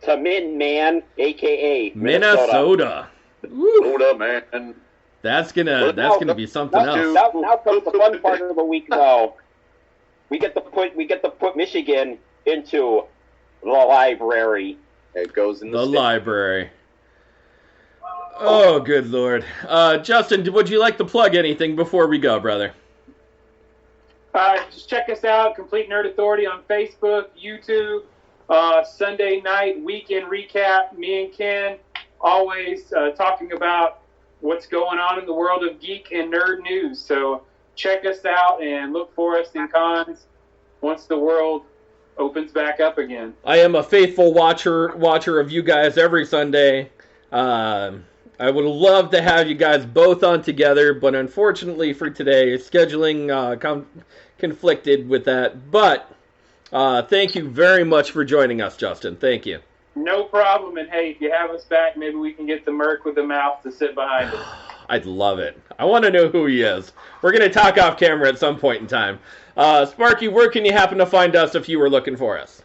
to Man, a.k.a. Minnesota. Minnesota, man. That's gonna be something else. Now comes the fun part of the week, though. We get to put Michigan into the library. It goes in the library. Oh, good Lord. Justin, would you like to plug anything before we go, brother? Just check us out, Complete Nerd Authority on Facebook, YouTube, Sunday night weekend recap. Me and Ken always talking about what's going on in the world of geek and nerd news. So check us out and look for us in cons once the world opens back up again. I am a faithful watcher of you guys every Sunday. I would love to have you guys both on together, but unfortunately for today, scheduling conflicted with that. But thank you very much for joining us, Justin. Thank you. No problem. And hey, if you have us back, maybe we can get the merc with the mouth to sit behind us. I'd love it. I want to know who he is. We're going to talk off camera at some point in time. Sparky, where can you happen to find us if you were looking for us?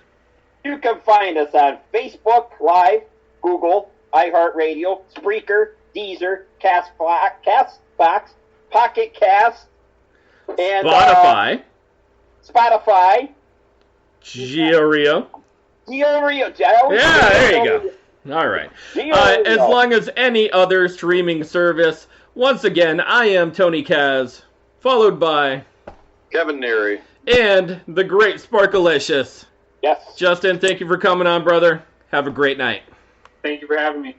You can find us on Facebook Live, Google, iHeartRadio, Spreaker, Deezer, Castbox, Pocket Cast, and Spotify. Georio. Yeah, there you go. All right. As long as any other streaming service. Once again, I am Tony Kaz, followed by Kevin Neary and the great Sparkalicious. Yes. Justin, thank you for coming on, brother. Have a great night. Thank you for having me.